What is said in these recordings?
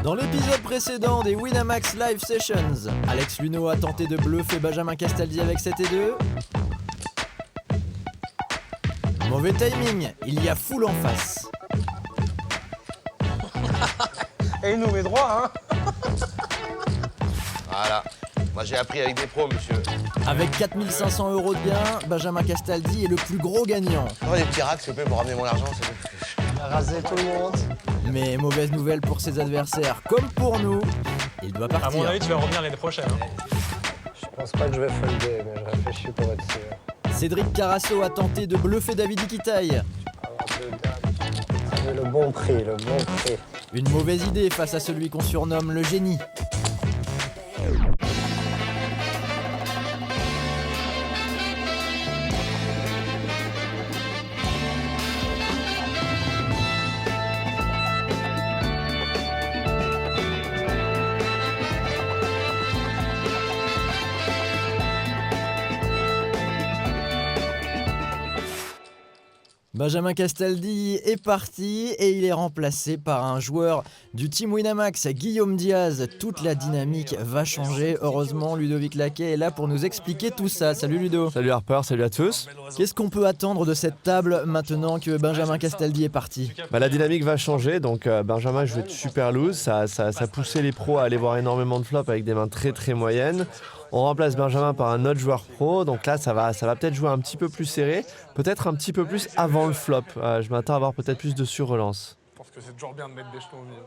Dans l'épisode précédent des Winamax Live Sessions, Alex Luno a tenté de bluffer Benjamin Castaldi avec 7 et 2. Mauvais timing, il y a foule en face. Et il nous met droit, hein. Voilà. Moi j'ai appris avec des pros, monsieur. Avec 4500 € de gain, Benjamin Castaldi est le plus gros gagnant. Oh, des petits racks, s'il vous plaît, pour ramener mon argent, s'il vous plaît. Il a rasé tout le monde. Mais mauvaise nouvelle pour ses adversaires, comme pour nous, il doit À partir. mon avis, tu vas revenir l'année prochaine. Hein. Je pense pas que je vais folder, mais je réfléchis pour être sûr. Cédric Carasso a tenté de bluffer David Iquitaille. Alors, deux dames. Ça met le bon prix, le bon prix. Une mauvaise idée face à celui qu'on surnomme le génie. Benjamin Castaldi est parti et il est remplacé par un joueur du team Winamax, Guillaume Diaz. Toute la dynamique va changer. Heureusement, Ludovic Laquet est là pour nous expliquer tout ça. Salut Ludo. Salut Harper, salut à tous. Qu'est-ce qu'on peut attendre de cette table maintenant que Benjamin Castaldi est parti ? La dynamique va changer, donc Benjamin jouait super loose, ça poussait les pros à aller voir énormément de flops avec des mains très très moyennes. On remplace Benjamin par un autre joueur pro, donc là ça va peut-être jouer un petit peu plus serré, peut-être un petit peu plus avant le flop. Je m'attends à avoir peut-être plus de surrelance. Je pense que c'est toujours bien de mettre des jetons au milieu.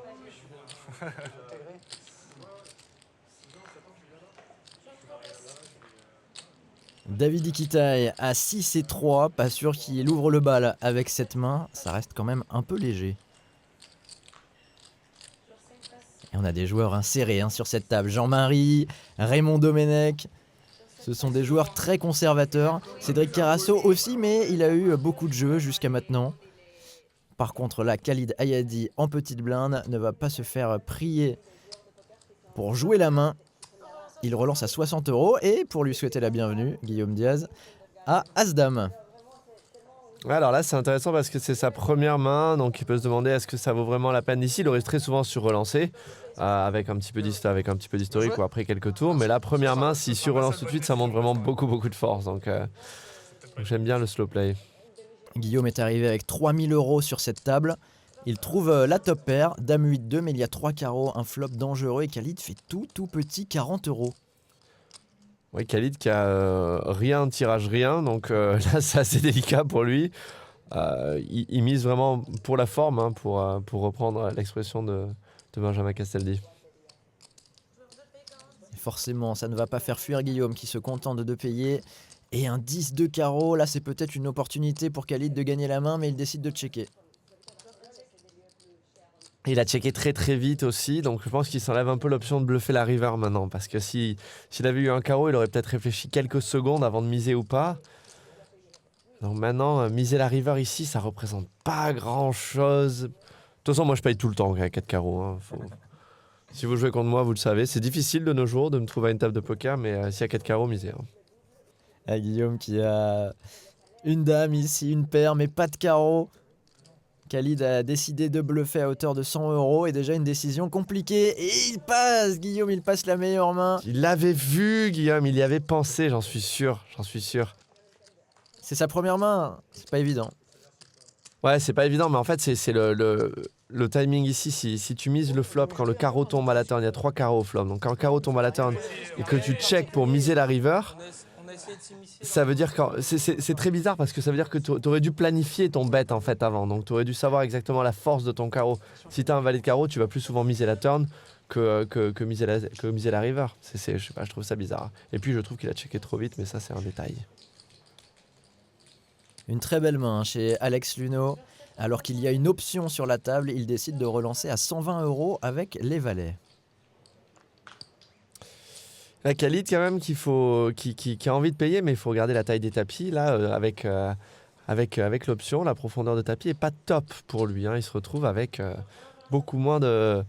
David Iquitaille à 6 et 3, pas sûr qu'il ouvre le bal avec cette main, ça reste quand même un peu léger. Et on a des joueurs insérés sur cette table. Jean-Marie, Raymond Domenech, ce sont des joueurs très conservateurs. Cédric Carasso aussi, mais il a eu beaucoup de jeux jusqu'à maintenant. Par contre là, Khalid Ayadi en petite blinde ne va pas se faire prier pour jouer la main. Il relance à 60 € et pour lui souhaiter la bienvenue, Guillaume Diaz à As-Dame. Ouais, alors là c'est intéressant parce que c'est sa première main, donc il peut se demander est-ce que ça vaut vraiment la peine ici. Il aurait très souvent surrelancé avec un petit peu d'historique ou après quelques tours, mais la première main, s'il surrelance tout de suite, ça montre vraiment beaucoup de force, donc j'aime bien le slow play. Guillaume est arrivé avec 3000 € sur cette table. Il trouve la top paire, Dame 8-2, mais il y a 3 carreaux, un flop dangereux et Khalid fait tout petit 40 €. Oui, Khalid qui a rien, tirage rien, donc là c'est assez délicat pour lui. Il mise vraiment pour la forme, pour reprendre l'expression de Benjamin Castaldi. Et forcément, ça ne va pas faire fuir Guillaume qui se contente de payer. Et un 10 de carreau, là c'est peut-être une opportunité pour Khalid de gagner la main, mais il décide de checker. Il a checké très vite aussi, donc je pense qu'il s'enlève un peu l'option de bluffer la river maintenant, parce que s'il avait eu un carreau, il aurait peut-être réfléchi quelques secondes avant de miser ou pas. Donc maintenant, miser la river ici, ça représente pas grand-chose. De toute façon, moi je paye tout le temps avec 4 carreaux. Si vous jouez contre moi, vous le savez, c'est difficile de nos jours de me trouver à une table de poker, mais s'il y a 4 carreaux, misez. Ah, Guillaume qui a une dame ici, une paire, mais pas de carreau. Khalid a décidé de bluffer à hauteur de 100 € et déjà une décision compliquée. Et il passe, Guillaume, il passe la meilleure main. Il l'avait vu, Guillaume, il y avait pensé, j'en suis sûr. C'est sa première main, c'est pas évident. Ouais, c'est pas évident, mais en fait, c'est le timing ici. Si tu mises le flop quand le carreau tombe à la turn, il y a 3 carreaux au flop. Donc quand le carreau tombe à la turn et que tu check pour miser la river, ça veut dire que c'est très bizarre parce que ça veut dire que tu aurais dû planifier ton bet en fait avant. Donc tu aurais dû savoir exactement la force de ton carreau. Si tu as un valet de carreau, tu vas plus souvent miser la turn que miser la river. Je sais pas, je trouve ça bizarre. Et puis je trouve qu'il a checké trop vite, mais ça c'est un détail. Une très belle main chez Alex Luno. Alors qu'il y a une option sur la table, il décide de relancer à 120 € avec les valets. La Khalid quand même qui a envie de payer, mais il faut regarder la taille des tapis là avec l'option, la profondeur de tapis est pas top pour lui. Il se retrouve avec beaucoup moins de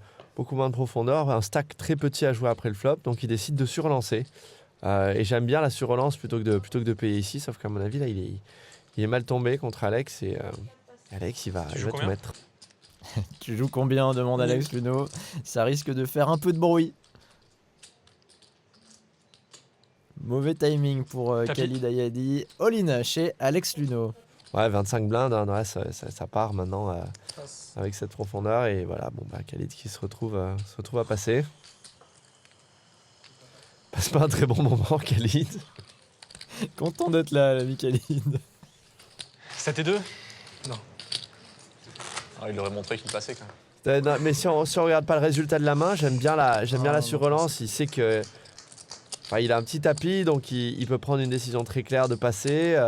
profondeur, un stack très petit à jouer après le flop, donc il décide de surrelancer. Et j'aime bien la surrelance plutôt que de payer ici, sauf qu'à mon avis là il est mal tombé contre Alex et Alex il va tout mettre. Tu joues combien demande Alex Luno. Ça risque de faire un peu de bruit. Mauvais timing pour Tapis. Khalid Ayadi. All-in chez Alex Luno. Ouais, 25 blindes, hein, ouais, ça part maintenant avec cette profondeur. Et voilà, bon, bah, Khalid qui se retrouve à passer. Passe pas un très bon moment, Khalid. Content d'être là, l'ami Khalid. 7 et 2. Ah, il aurait montré qu'il passait quand même. Non, mais si on regarde pas le résultat de la main, j'aime bien la surrelance. Il sait que. Enfin, il a un petit tapis, donc il peut prendre une décision très claire de passer.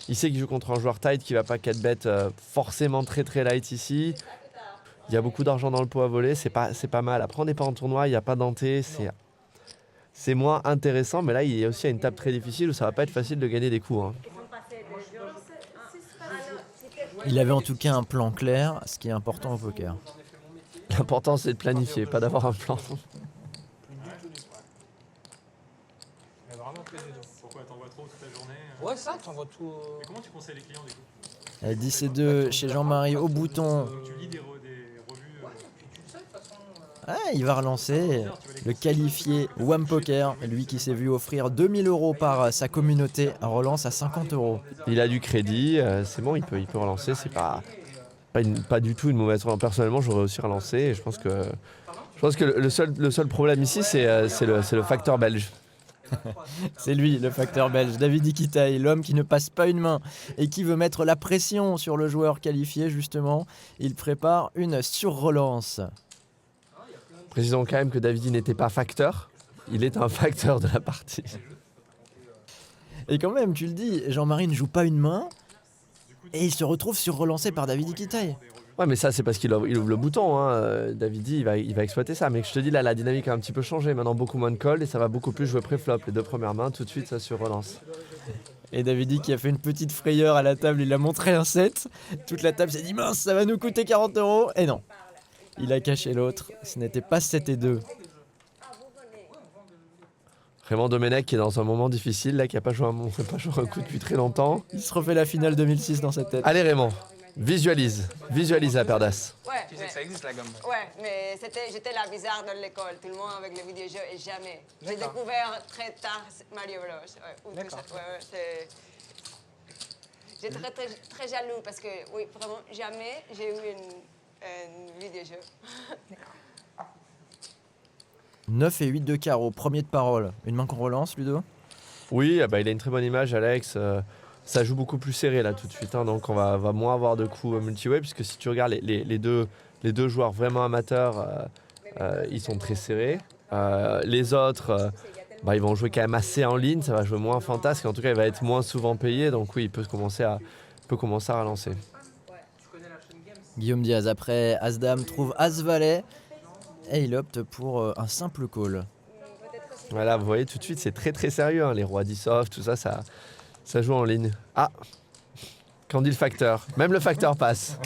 Il sait qu'il joue contre un joueur tight qui va pas 4 bet forcément très très light ici. Il y a beaucoup d'argent dans le pot à voler, c'est pas mal. Après, on n'est pas en tournoi, il n'y a pas d'anté, c'est moins intéressant. Mais là, il y a aussi une table très difficile où ça va pas être facile de gagner des coups. Hein. Il avait en tout cas un plan clair, ce qui est important au poker. L'important, c'est de planifier, pas d'avoir un plan. Il a vraiment plaisir. Pourquoi t'envoies trop toute la journée Ouais, ça, t'envoies tout. Mais comment tu conseilles les clients du coup 10 et 2 chez Jean-Marie au bouton. Donc tu lis des revues. Ah, il va relancer le qualifié Wham Poker, lui qui s'est vu offrir 2000 € par sa communauté, relance à 50 €. Il a du crédit, c'est bon, il peut relancer. C'est pas du tout une mauvaise. Personnellement, j'aurais aussi relancé. Et je pense que le seul problème ici, c'est le facteur belge. C'est lui, le facteur belge, David Iquitaï, l'homme qui ne passe pas une main et qui veut mettre la pression sur le joueur qualifié, justement. Il prépare une surrelance. Précisons quand même que Davidi n'était pas facteur. Il est un facteur de la partie. Et quand même, tu le dis, Jean-Marie ne joue pas une main et il se retrouve surrelancé par David Iquitaï. Ouais, mais ça, c'est parce qu'il ouvre le bouton. Hein. Davidi, il va exploiter ça. Mais je te dis, là, la dynamique a un petit peu changé. Maintenant, beaucoup moins de call et ça va beaucoup plus jouer pré-flop. Les deux premières mains, tout de suite, ça surrelance. Et Davidi qui a fait une petite frayeur à la table, il a montré un 7. Toute la table s'est dit mince, ça va nous coûter 40 €. Et non, il a caché l'autre. Ce n'était pas 7 et 2. Raymond Domenech qui est dans un moment difficile, là, qui n'a pas joué un coup depuis très longtemps. Il se refait la finale 2006 dans sa tête. Allez Raymond, visualise la paire d'as. Ouais, Tu sais que ça existe la gomme. ouais, mais j'étais la bizarre dans l'école, tout le monde avec les vidéojeux et jamais. J'ai découvert très tard Mario Bros. Ouais, ou tout ça. J'étais très jaloux parce que, oui, vraiment, jamais j'ai eu une vidéojeu. 9 et 8 de carreau, premier de parole. Une main qu'on relance, Ludo? Oui, bah, il a une très bonne image, Alex. Ça joue beaucoup plus serré là tout de suite, hein, donc on va moins avoir de coups multi-way, puisque si tu regardes les deux joueurs vraiment amateurs, ils sont très serrés. Les autres, ils vont jouer quand même assez en ligne, ça va jouer moins fantasque, en tout cas il va être moins souvent payé, donc oui, il peut commencer à relancer. Guillaume Diaz, après As-Dame, trouve As-Valet et il opte pour un simple call. Voilà, vous voyez tout de suite, c'est très très sérieux, hein, les rois d'e-soft, tout ça, ça joue en ligne. Ah, qu'en dit le facteur? Même le facteur passe.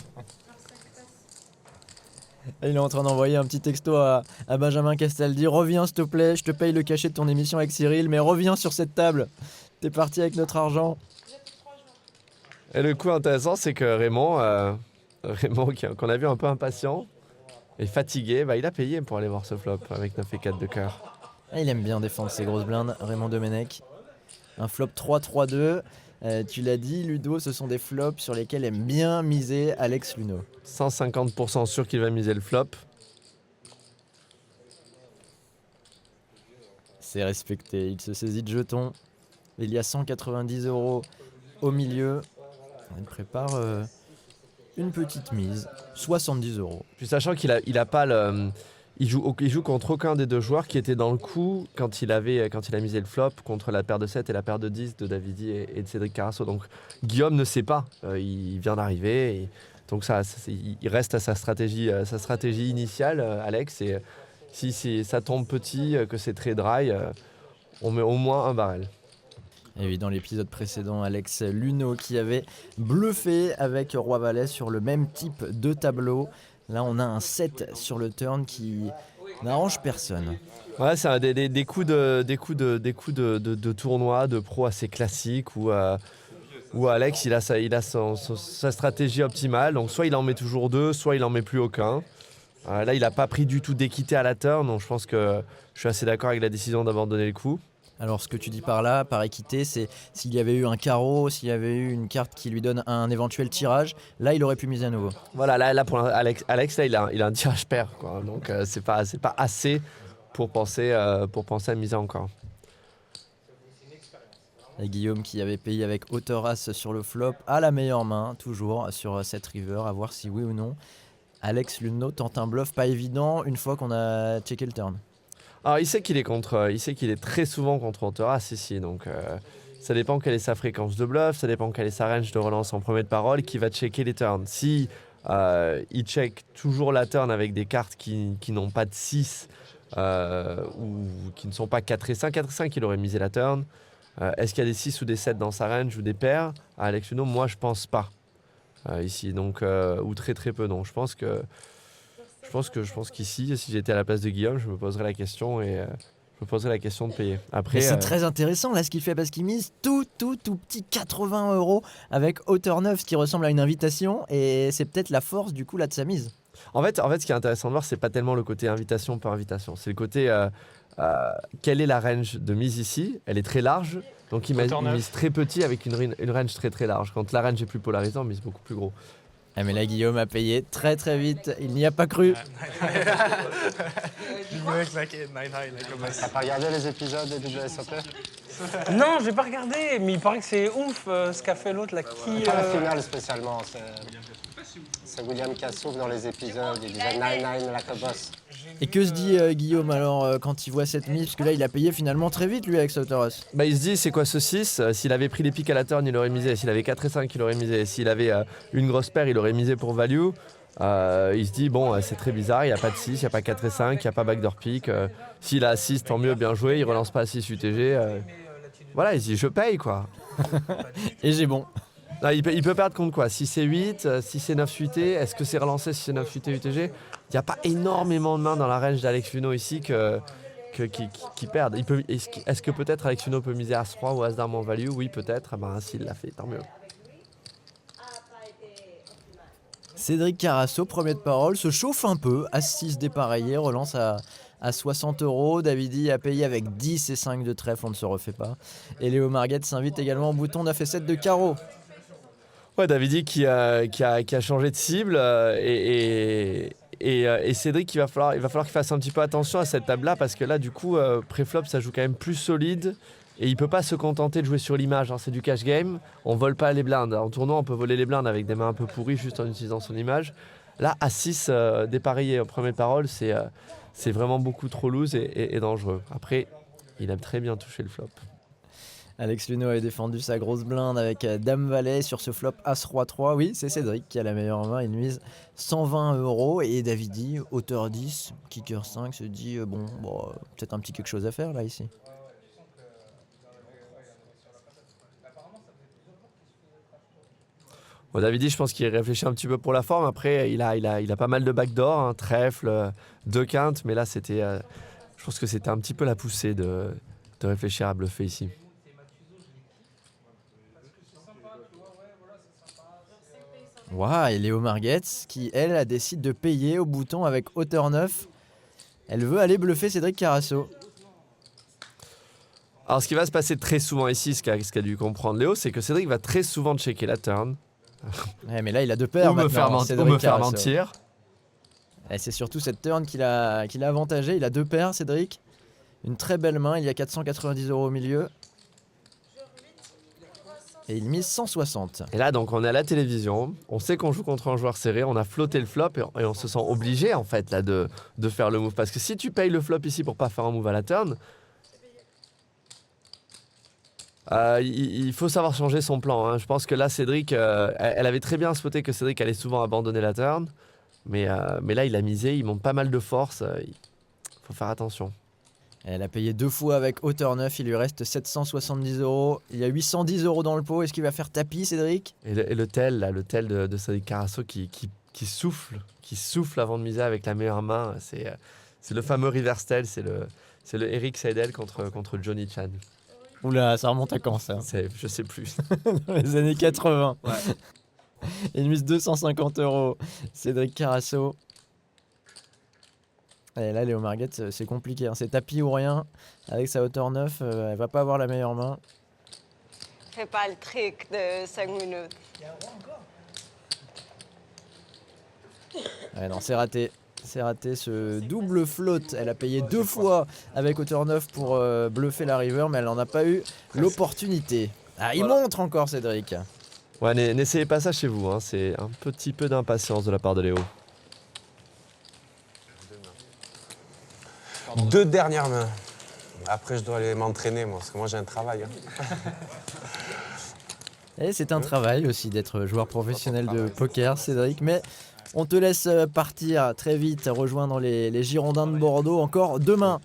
Et il est en train d'envoyer un petit texto à Benjamin Castaldi. Reviens s'il te plaît, je te paye le cachet de ton émission avec Cyril, mais reviens sur cette table. T'es parti avec notre argent. Et le coup intéressant, c'est que Raymond, qu'on a vu un peu impatient et fatigué, il a payé pour aller voir ce flop avec 9 et 4 de cœur. Et il aime bien défendre ses grosses blindes, Raymond Domenech. Un flop 3-3-2. Tu l'as dit, Ludo, ce sont des flops sur lesquels aime bien miser Alex Luno. 150% sûr qu'il va miser le flop. C'est respecté, il se saisit de jetons. Il y a 190 € au milieu. Il prépare une petite mise, 70 €. Puis sachant qu'il a pas le... Il joue contre aucun des deux joueurs qui étaient dans le coup quand il a misé le flop contre la paire de 7 et la paire de 10 de Davidi et de Cédric Carasso. Donc Guillaume ne sait pas, il vient d'arriver. Et donc il reste à sa stratégie initiale, Alex. Et si ça tombe petit, que c'est très dry, on met au moins un barrel. Et oui, dans l'épisode précédent, Alex Luno qui avait bluffé avec Roi Valet sur le même type de tableau. Là, on a un 7 sur le turn qui n'arrange personne. Ouais, c'est des coups de tournoi, de pro assez classiques où où Alex, il a sa stratégie optimale. Donc soit il en met toujours 2, soit il en met plus aucun. Là, il n'a pas pris du tout d'équité à la turn, donc je pense que je suis assez d'accord avec la décision d'abandonner le coup. Alors ce que tu dis par là, par équité, c'est s'il y avait eu un carreau, s'il y avait eu une carte qui lui donne un éventuel tirage, là il aurait pu miser à nouveau. Voilà, là pour Alex là, il a un tirage pair, quoi. Donc c'est pas assez pour penser à miser encore. Et Guillaume qui avait payé avec hauteur as sur le flop à la meilleure main, toujours sur cette river, à voir si oui ou non. Alex Luneau tente un bluff pas évident une fois qu'on a checké le turn. Alors il sait qu'il est très souvent contre hauteur as ici, donc ça dépend quelle est sa fréquence de bluff, ça dépend quelle est sa range de relance en premier de parole, qui va checker les turns. Si il check toujours la turn avec des cartes qui n'ont pas de 6 ou qui ne sont pas 4 et 5, 4 et 5 il aurait misé la turn. Est-ce qu'il y a des 6 ou des 7 dans sa range ou des paires? À Alex Luneau, moi je pense pas ici, donc ou très très peu. Donc je pense qu'ici, si j'étais à la place de Guillaume, je me poserais la question de payer. Après, Mais c'est très intéressant là ce qu'il fait parce qu'il mise tout petit 80 € avec hauteur 9, ce qui ressemble à une invitation, et c'est peut-être la force du coup là de sa mise. En fait, ce qui est intéressant de voir, c'est pas tellement le côté invitation par invitation, c'est le côté quelle est la range de mise ici. Elle est très large, donc il mise très petit avec une range très très large. Quand la range est plus polarisée, on mise beaucoup plus gros. Ah mais là Guillaume a payé très très vite, il n'y a pas cru. T'as pas regardé les épisodes des WSOP? Non, j'ai pas regardé, mais il paraît que c'est ouf ce qu'a fait l'autre là. Pas la finale spécialement. C'est William Cassouf dans les épisodes. Il disait 9-9 like a boss. Et que se dit Guillaume alors quand il voit cette mise? Parce que là il a payé finalement très vite lui avec sa hauteur as. Bah, il se dit c'est quoi ce 6? S'il avait pris les piques à la turn, il aurait misé. S'il avait 4 et 5, il aurait misé. S'il avait une grosse paire, il aurait misé pour value. Il se dit bon, c'est très bizarre, il n'y a pas de 6, il n'y a pas 4 et 5, il n'y a pas backdoor pick. S'il a 6, tant mieux, bien joué, il relance pas à 6 UTG. Voilà, il se dit je paye quoi. Et j'ai bon. Non, il peut perdre contre quoi? Si c'est 8, si c'est 9 UT, est-ce que c'est relancé si c'est 9 UT UTG? Il n'y a pas énormément de mains dans la range d'Alex Luneau ici qui perdent. Est-ce que peut-être Alex Luneau peut miser As-3 ou As-Dame en value? Oui, peut-être. S'il l'a fait, tant mieux. Cédric Carasso, premier de parole, se chauffe un peu, As-6 dépareillé, relance à 60 €. Davidi a payé avec 10 et 5 de trèfle, on ne se refait pas. Et Léo Marguette s'invite également au bouton 9 et 7 de carreau. Ouais, Davidi qui a changé de cible et Cédric, il va falloir qu'il fasse un petit peu attention à cette table-là parce que là, du coup, préflop, ça joue quand même plus solide et il peut pas se contenter de jouer sur l'image. C'est du cash game, on vole pas les blindes. En tournoi, on peut voler les blindes avec des mains un peu pourries juste en utilisant son image. Là, à 6 dépareillé au premier parole, c'est vraiment beaucoup trop loose et dangereux. Après, il aime très bien toucher le flop. Alex Luneau avait défendu sa grosse blinde avec Dame Valet sur ce flop As-Roi-3. Oui, c'est Cédric qui a la meilleure main, il mise 120 € et Davidi, hauteur 10, kicker 5, se dit bon, peut-être un petit quelque chose à faire là ici. Bon, Davidi, je pense qu'il réfléchit un petit peu pour la forme. Après, il a pas mal de backdoor, trèfle, 2 quintes, mais là, je pense que c'était un petit peu la poussée de réfléchir à bluffer ici. Waouh, et Léo Marguette qui, elle, décide de payer au bouton avec hauteur 9. Elle veut aller bluffer Cédric Carasso. Alors, ce qui va se passer très souvent ici, ce qu'a dû comprendre Léo, c'est que Cédric va très souvent checker la turn. Ouais, mais là, il a 2 paires Ou me maintenant. faire mentir. Et c'est surtout cette turn qu'il a avantagé. Il a 2 paires, Cédric. Une très belle main, il y a 490 € au milieu. Et il mise 160. Et là, donc, on est à la télévision. On sait qu'on joue contre un joueur serré. On a flotté le flop et on se sent obligé, en fait, là, de faire le move. Parce que si tu payes le flop ici pour pas faire un move à la turn, il faut savoir changer son plan. Hein. Je pense que là, Cédric, elle avait très bien spoté que Cédric allait souvent abandonner la turn. Mais là, il a misé. Il monte pas mal de force. Il faut faire attention. Elle a payé 2 fois avec hauteur 9, il lui reste 770 €. Il y a 810 € dans le pot. Est-ce qu'il va faire tapis, Cédric? Et le tel de Cédric Carasso qui souffle avant de miser avec la meilleure main. C'est le fameux reverse tel, c'est le Eric Seidel contre Johnny Chan. Oula, ça remonte à quand ça? Je sais plus. Dans les années 80. Il mise 250 €. Cédric Carasso. Et là, Léo Marguette, c'est compliqué, hein. C'est tapis ou rien. Avec sa hauteur 9, elle va pas avoir la meilleure main. Fais pas le trick de 5 minutes. Ouais, non, c'est raté. C'est raté ce double flotte. Elle a payé 2 fois avec hauteur 9 pour bluffer la river, mais elle n'en a pas eu l'opportunité. Ah, il montre encore, Cédric. Ouais, n'essayez pas ça chez vous, hein. C'est un petit peu d'impatience de la part de Léo. 2 dernières mains. Après, je dois aller m'entraîner, moi, parce que moi, j'ai un travail. Hein. Et c'est un travail aussi d'être joueur professionnel de poker, Cédric. Mais on te laisse partir très vite, rejoindre les Girondins de Bordeaux. Encore 2 mains.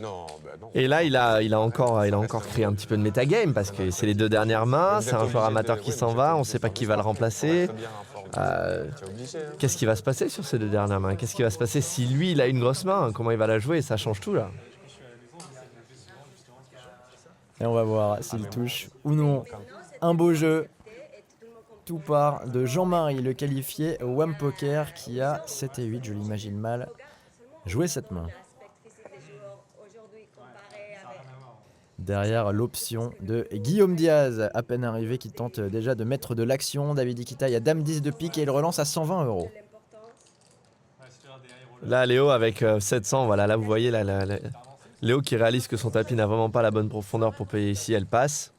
Non, ben non. Et là, il a encore créé un petit peu de metagame parce que c'est les 2 dernières mains. C'est un joueur amateur qui s'en va. On ne sait pas qui va le remplacer. Qu'est-ce qui va se passer sur ces 2 dernières mains? Qu'est-ce qui va se passer si lui, il a une grosse main? Comment il va la jouer? Ça change tout là. Et on va voir s'il touche ou non. Un beau jeu. Tout part de Jean-Marie, le qualifié Wham Poker, qui a 7 et 8, je l'imagine mal, joué cette main. Derrière l'option de Guillaume Diaz, à peine arrivé, qui tente déjà de mettre de l'action. David Iquitaille a Dame 10 de pique et il relance à 120 €. Là, Léo avec 700, voilà, là vous voyez, Léo qui réalise que son tapis n'a vraiment pas la bonne profondeur pour payer ici, elle passe.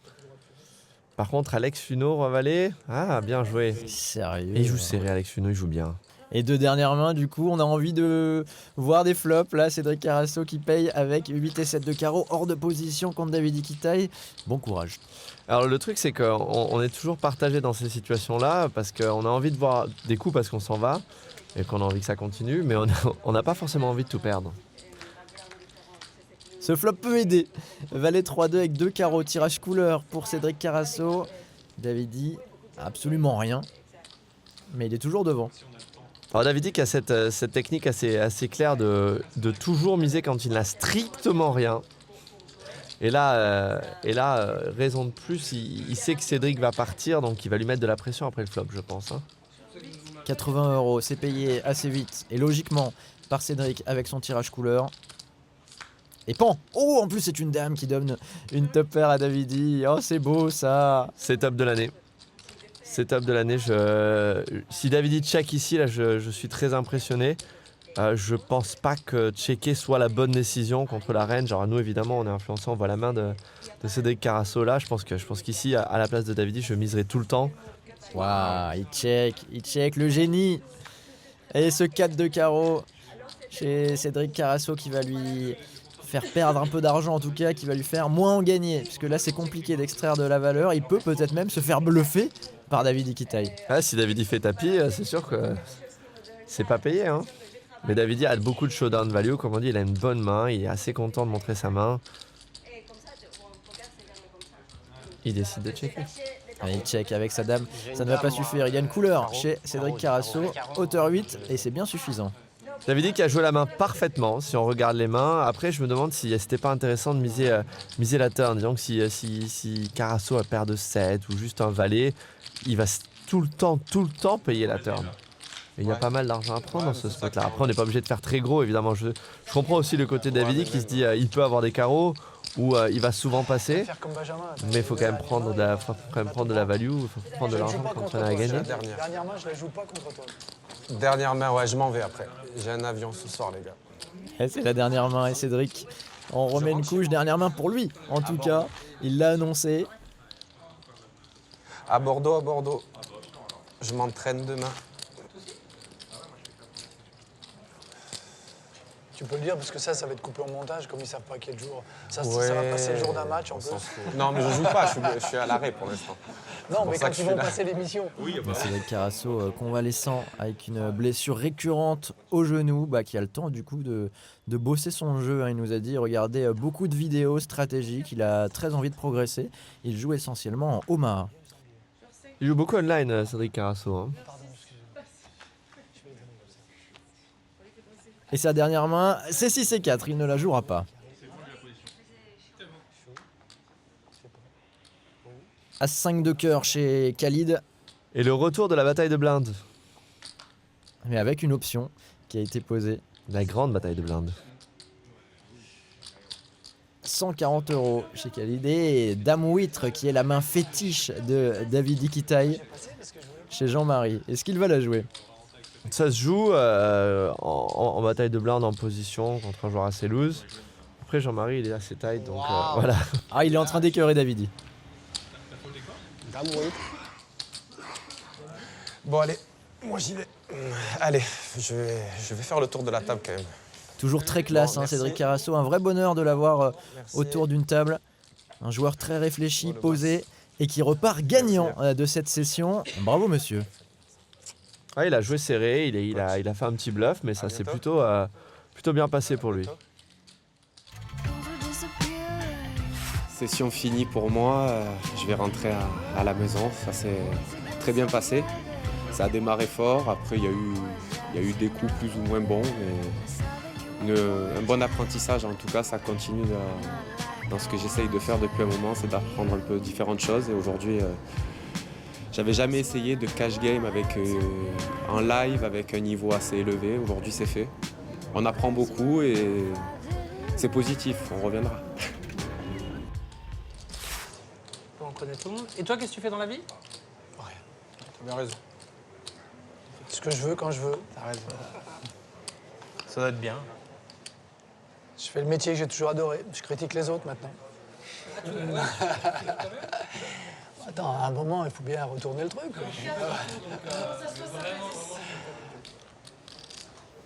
Par contre, Alex Funo, revalé. Ah, bien joué. Sérieux. Et il joue serré, Alex Funo, il joue bien. Et 2 dernières mains, du coup, on a envie de voir des flops. Là, Cédric Carasso qui paye avec 8 et 7 de carreau, hors de position contre David Iquitaille. Bon courage. Alors le truc, c'est qu'on est toujours partagé dans ces situations-là parce qu'on a envie de voir des coups parce qu'on s'en va et qu'on a envie que ça continue, mais on n'a pas forcément envie de tout perdre. Ce flop peut aider. Valet 3-2 avec 2 carreaux. Tirage couleur pour Cédric Carasso. Davidi, absolument rien. Mais il est toujours devant. Alors Davidi a cette technique assez claire de toujours miser quand il n'a strictement rien. Et là, raison de plus, il sait que Cédric va partir, donc il va lui mettre de la pression après le flop, je pense. Hein. 80 €, c'est payé assez vite et logiquement par Cédric avec son tirage couleur. Et pan! Oh, en plus c'est une dame qui donne une top pair à Davidi. Oh, c'est beau ça! C'est top de l'année. C'est top de l'année. Si Davidi check ici, là, je suis très impressionné. Je pense pas que checker soit la bonne décision contre la reine. Genre nous évidemment on est influencé, on voit la main de Cédric Carasso là. Je pense qu'ici à la place de Davidi je miserai tout le temps. Waouh, il check, le génie! Et ce 4 de carreau chez Cédric Carasso qui va lui faire perdre un peu d'argent en tout cas, qui va lui faire moins en gagner. Puisque là c'est compliqué d'extraire de la valeur. Il peut peut-être même se faire bluffer par David Iquitaille. Ah, si Davidi fait tapis, c'est sûr que c'est pas payé. Hein. Mais Davidi a beaucoup de showdown value, comme on dit, il a une bonne main, il est assez content de montrer sa main. Il décide de checker. Allez, il check avec sa dame, ça ne va pas suffire. Il y a une couleur chez Cédric Carasso, hauteur 8, et c'est bien suffisant. Davidi qui a joué la main parfaitement, si on regarde les mains. Après, je me demande si c'était pas intéressant de miser la turn. Disons que si Carasso a paire de 7 ou juste un valet, il va tout le temps payer la turn. Et il y a pas mal d'argent à prendre dans ce spot-là. Après, on n'est pas obligé de faire très gros, évidemment. Je comprends aussi le côté de Davidi qui se dit il peut avoir des carreaux ou il va souvent passer. Mais il faut quand même prendre de la value, il faut prendre de l'argent quand on a à gagner. Dernière main, je la joue pas contre toi. Dernière main, ouais, je m'en vais après. J'ai un avion ce soir, les gars. Et c'est la dernière main et Cédric, on remet une couche, dernière main pour lui. En tout cas, il l'a annoncé. À Bordeaux. Je m'entraîne demain. Tu peux le dire parce que ça va être coupé en montage, comme ils savent pas quel jour. Ça va passer le jour d'un match en plus. Non, mais je joue pas, je suis à l'arrêt pour l'instant. Non, mais quand ils vont passer l'émission. Cédric Carasso convalescent avec une blessure récurrente au genou, qui a le temps du coup de bosser son jeu. Hein. Il nous a dit regardez beaucoup de vidéos stratégiques, il a très envie de progresser. Il joue essentiellement en Omaha. Il joue beaucoup online, Cédric Carasso. Hein. Et sa dernière main, c'est 6 et 4, il ne la jouera pas. As-5 de cœur chez Khalid, Et le retour de la bataille de blindes. mais avec une option qui a été posée. La grande bataille de blindes. 140 € chez Khalid. Et Dame Huître, qui est la main fétiche de David Iquitaï chez Jean-Marie. Est-ce qu'il va la jouer? Ça se joue en bataille de blindes en position contre un joueur assez loose. Après, Jean-Marie, il est assez tight, donc voilà. Ah, il est en train d'écœurer Davidi. Dame Huître. Bon, allez, moi j'y vais. Allez, je vais faire le tour de la table quand même. Toujours très classe, Bon, hein, merci. Cédric Carasso. Un vrai bonheur de l'avoir Merci. autour d'une table. Un joueur très réfléchi, posé et qui repart gagnant de cette session. Bravo, monsieur. Ouais, il a joué serré, il a fait un petit bluff, mais ça s'est plutôt bien passé pour lui. Session finie pour moi. Je vais rentrer à la maison. Ça s'est très bien passé. Ça a démarré fort. Après, il y a eu des coups plus ou moins bons. Mais un bon apprentissage, en tout cas, ça continue dans ce que j'essaye de faire depuis un moment. C'est d'apprendre un peu différentes choses. Et aujourd'hui, j'avais jamais essayé de cash game en live avec un niveau assez élevé. Aujourd'hui, c'est fait. On apprend beaucoup et c'est positif. On reviendra. On connaît tout le monde. Et toi, qu'est-ce que tu fais dans la vie? T'as bien raison. Ce que je veux quand je veux. T'as raison. Ça doit être bien. Je fais le métier que j'ai toujours adoré. Je critique les autres maintenant. Attends, à un moment, il faut bien retourner le truc.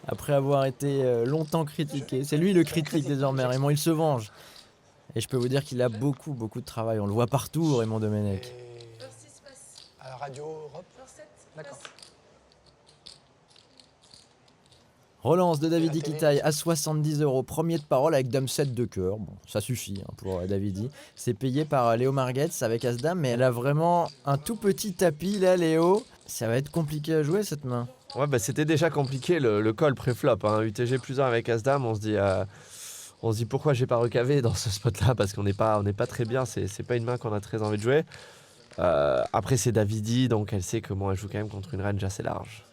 Après avoir été longtemps critiqué, c'est lui le critique désormais. Raymond, il se venge. Et je peux vous dire qu'il a beaucoup de travail. On le voit partout, Raymond Domenech. Et à la radio Europe. D'accord. Relance de David Iquitaï à 70 €. Premier de parole avec Dame 7 de cœur. Bon, ça suffit pour Davidi. C'est payé par Léo Margetts avec As-Dame, mais elle a vraiment un tout petit tapis là, Léo. Ça va être compliqué à jouer cette main. Ouais, bah, c'était déjà compliqué le call pré-flop. Hein. UTG +1 avec As-Dame, on se dit pourquoi j'ai pas recavé dans ce spot-là, parce qu'on n'est pas très bien. C'est pas une main qu'on a très envie de jouer. Après, c'est Davidi, donc elle sait comment elle joue quand même contre une range assez large.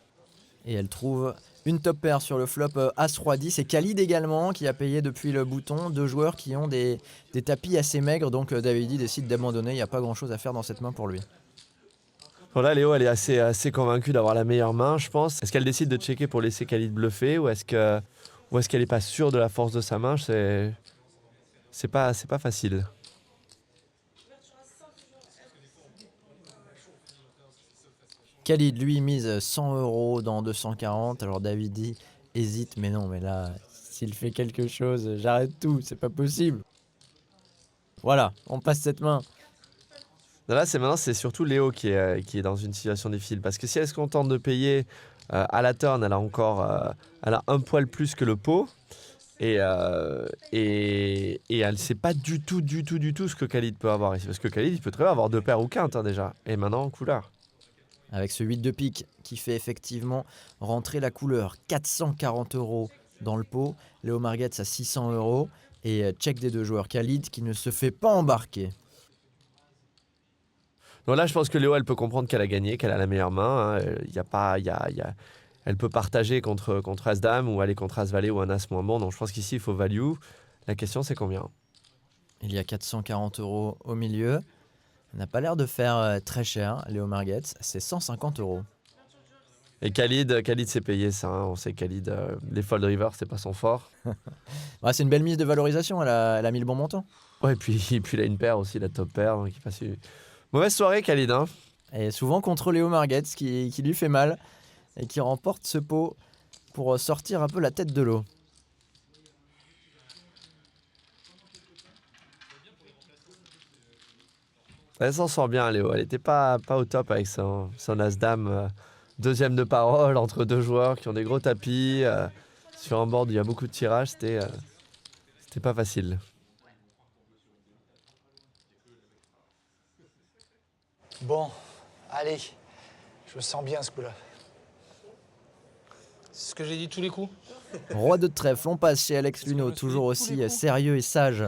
Et elle trouve une top pair sur le flop As-Roi-10. Et Khalid également, qui a payé depuis le bouton. Deux joueurs qui ont des tapis assez maigres. Donc Davidi décide d'abandonner. Il n'y a pas grand-chose à faire dans cette main pour lui. Voilà, Léo, elle est assez convaincue d'avoir la meilleure main, je pense. Est-ce qu'elle décide de checker pour laisser Khalid bluffer ou est-ce qu'elle n'est pas sûre de la force de sa main? C'est pas facile. Khalid, lui, mise 100 € dans 240. Alors Davidi hésite, mais non, mais là, s'il fait quelque chose, j'arrête tout, c'est pas possible. Voilà, on passe cette main. Là, maintenant, c'est surtout Léo qui est dans une situation difficile. Parce que si elle se contente de payer à la turn, elle a un poil plus que le pot. Et elle ne sait pas du tout ce que Khalid peut avoir ici. Parce que Khalid, il peut très bien avoir deux paires ou quinte déjà. Et maintenant, en couleur. Avec ce 8 de pique qui fait effectivement rentrer la couleur. 440 € dans le pot. Léo Margetts à 600 €. Et check des deux joueurs. Khalid qui ne se fait pas embarquer. Donc là, je pense que Léo, elle peut comprendre qu'elle a gagné, qu'elle a la meilleure main. Elle peut partager contre As-Dame ou aller contre As-Valet ou un As moins bon. Donc je pense qu'ici, il faut value. La question, c'est combien? Il y a 440 € au milieu. Elle n'a pas l'air de faire très cher, Léo Margetts. C'est 150 €. Et Khalid s'est payé ça. Hein. On sait que Khalid, les fold river, c'est pas son fort. Ouais, c'est une belle mise de valorisation. Elle a mis le bon montant. Ouais, et puis il a une paire aussi, la top paire. Donc il passe une mauvaise soirée, Khalid. Hein. Et souvent contre Léo Margetts qui lui fait mal et qui remporte ce pot pour sortir un peu la tête de l'eau. Elle s'en sort bien, Léo. Elle n'était pas au top avec son As-Dame. Deuxième de parole entre deux joueurs qui ont des gros tapis. Sur un board où il y a beaucoup de tirages, c'était pas facile. Bon, allez. Je sens bien ce coup-là. C'est ce que j'ai dit tous les coups. Roi de trèfle, on passe chez Alex Luneau, toujours aussi sérieux et sage.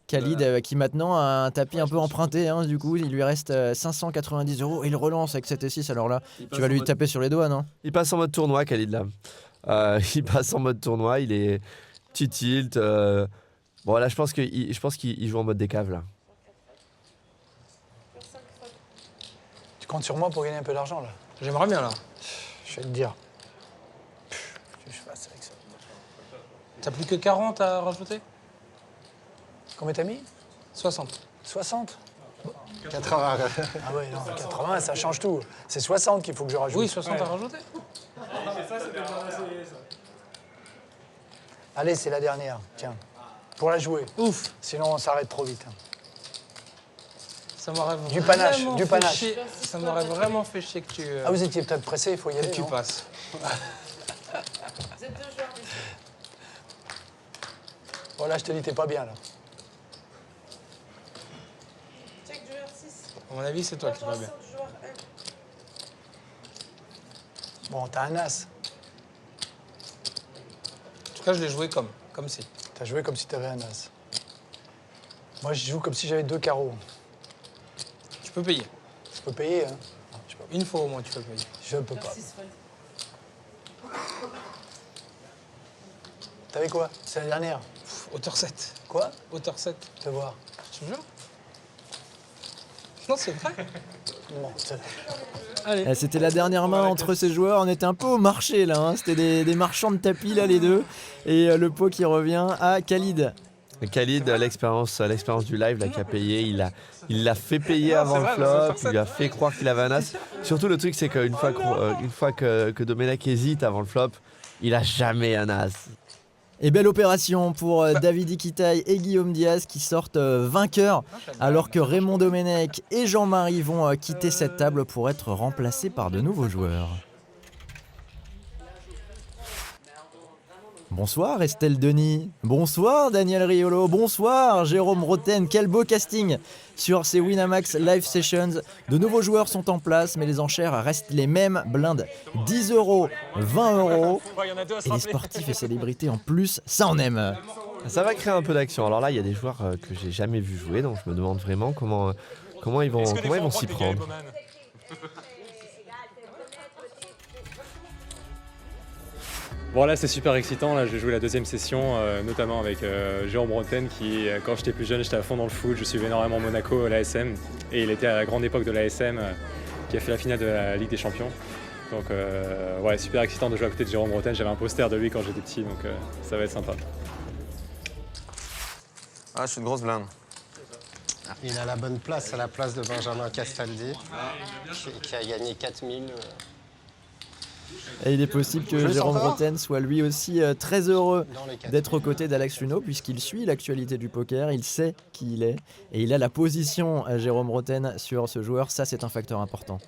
Khalid qui maintenant a un tapis un peu emprunté, hein, du coup il lui reste 590 € et il relance avec 7 et 6, alors là tu vas lui taper sur les doigts, non? Il passe en mode tournoi, Khalid, là. Il passe en mode tournoi, il est petit tilt. Bon, là, je pense qu'il joue en mode décave, là. Tu comptes sur moi pour gagner un peu d'argent, là? J'aimerais bien là. Je vais te dire. Que je fasse avec ça. T'as plus que 40 à rajouter? Combien t'as mis? 60. 60? 80. Ah ouais, non, 80, ça change tout. C'est 60 qu'il faut que je rajoute. Oui, 60 à rajouter. Allez, c'est la dernière, tiens. Pour la jouer. Ouf. Sinon, on s'arrête trop vite. Ça m'aurait Du panache, vraiment du fait panache. chier. Ça m'aurait vraiment fait chier que tu, Ah, vous étiez peut-être pressé, il faut y aller, que tu non? passes. Bon, là, je te dis, t'es pas bien, là. À mon avis, c'est toi qui vas bien. Bon, t'as un as. En tout cas, je l'ai joué comme si. T'as joué comme si t'avais un as. Moi, je joue comme si j'avais 2 carreaux. Tu peux payer. Je peux payer, hein? Je peux pas. Une fois au moins, tu peux payer. Je peux pas. T'avais quoi? C'est la dernière. Hauteur 7. Quoi? Hauteur 7. Te voir. Tu me jures? Non, c'est vrai. Bon, c'est... Eh, c'était la dernière main entre ces joueurs, on était un peu au marché là, hein. C'était des marchands de tapis là les deux. Et le pot qui revient à Khalid. Khalid, l'expérience du live, là, qui a payé, il l'a fait payer avant le flop, il lui a fait croire qu'il avait un as. Surtout le truc, c'est qu'une fois que Domenech hésite avant le flop, il a jamais un as. Et belle opération pour David Iquitaille et Guillaume Diaz qui sortent vainqueurs, alors que Raymond Domenech et Jean-Marie vont quitter cette table pour être remplacés par de nouveaux joueurs. Bonsoir Estelle Denis, bonsoir Daniel Riolo, bonsoir Jérôme Roten, quel beau casting sur ces Winamax Live Sessions. De nouveaux joueurs sont en place, mais les enchères restent les mêmes, blindes 10 €, 20 €, et les sportifs et célébrités en plus, ça on aime. Ça va créer un peu d'action. Alors là, il y a des joueurs que j'ai jamais vu jouer, donc je me demande vraiment comment ils vont s'y prendre. Bon là c'est super excitant, là j'ai joué la deuxième session, notamment avec Jérôme Roten qui, quand j'étais plus jeune, j'étais à fond dans le foot, je suivais énormément Monaco, l'ASM, et il était à la grande époque de l'ASM, qui a fait la finale de la Ligue des Champions. Donc ouais, super excitant de jouer à côté de Jérôme Roten, j'avais un poster de lui quand j'étais petit, donc ça va être sympa. Ah, je suis une grosse blinde. Il a la bonne place, à la place de Benjamin Castaldi, qui a gagné 4000. Et il est possible que Jérôme Roten soit lui aussi très heureux d'être aux côtés d'Alex Luneau, puisqu'il suit l'actualité du poker, il sait qui il est, et il a la position, Jérôme Roten, sur ce joueur, ça c'est un facteur important.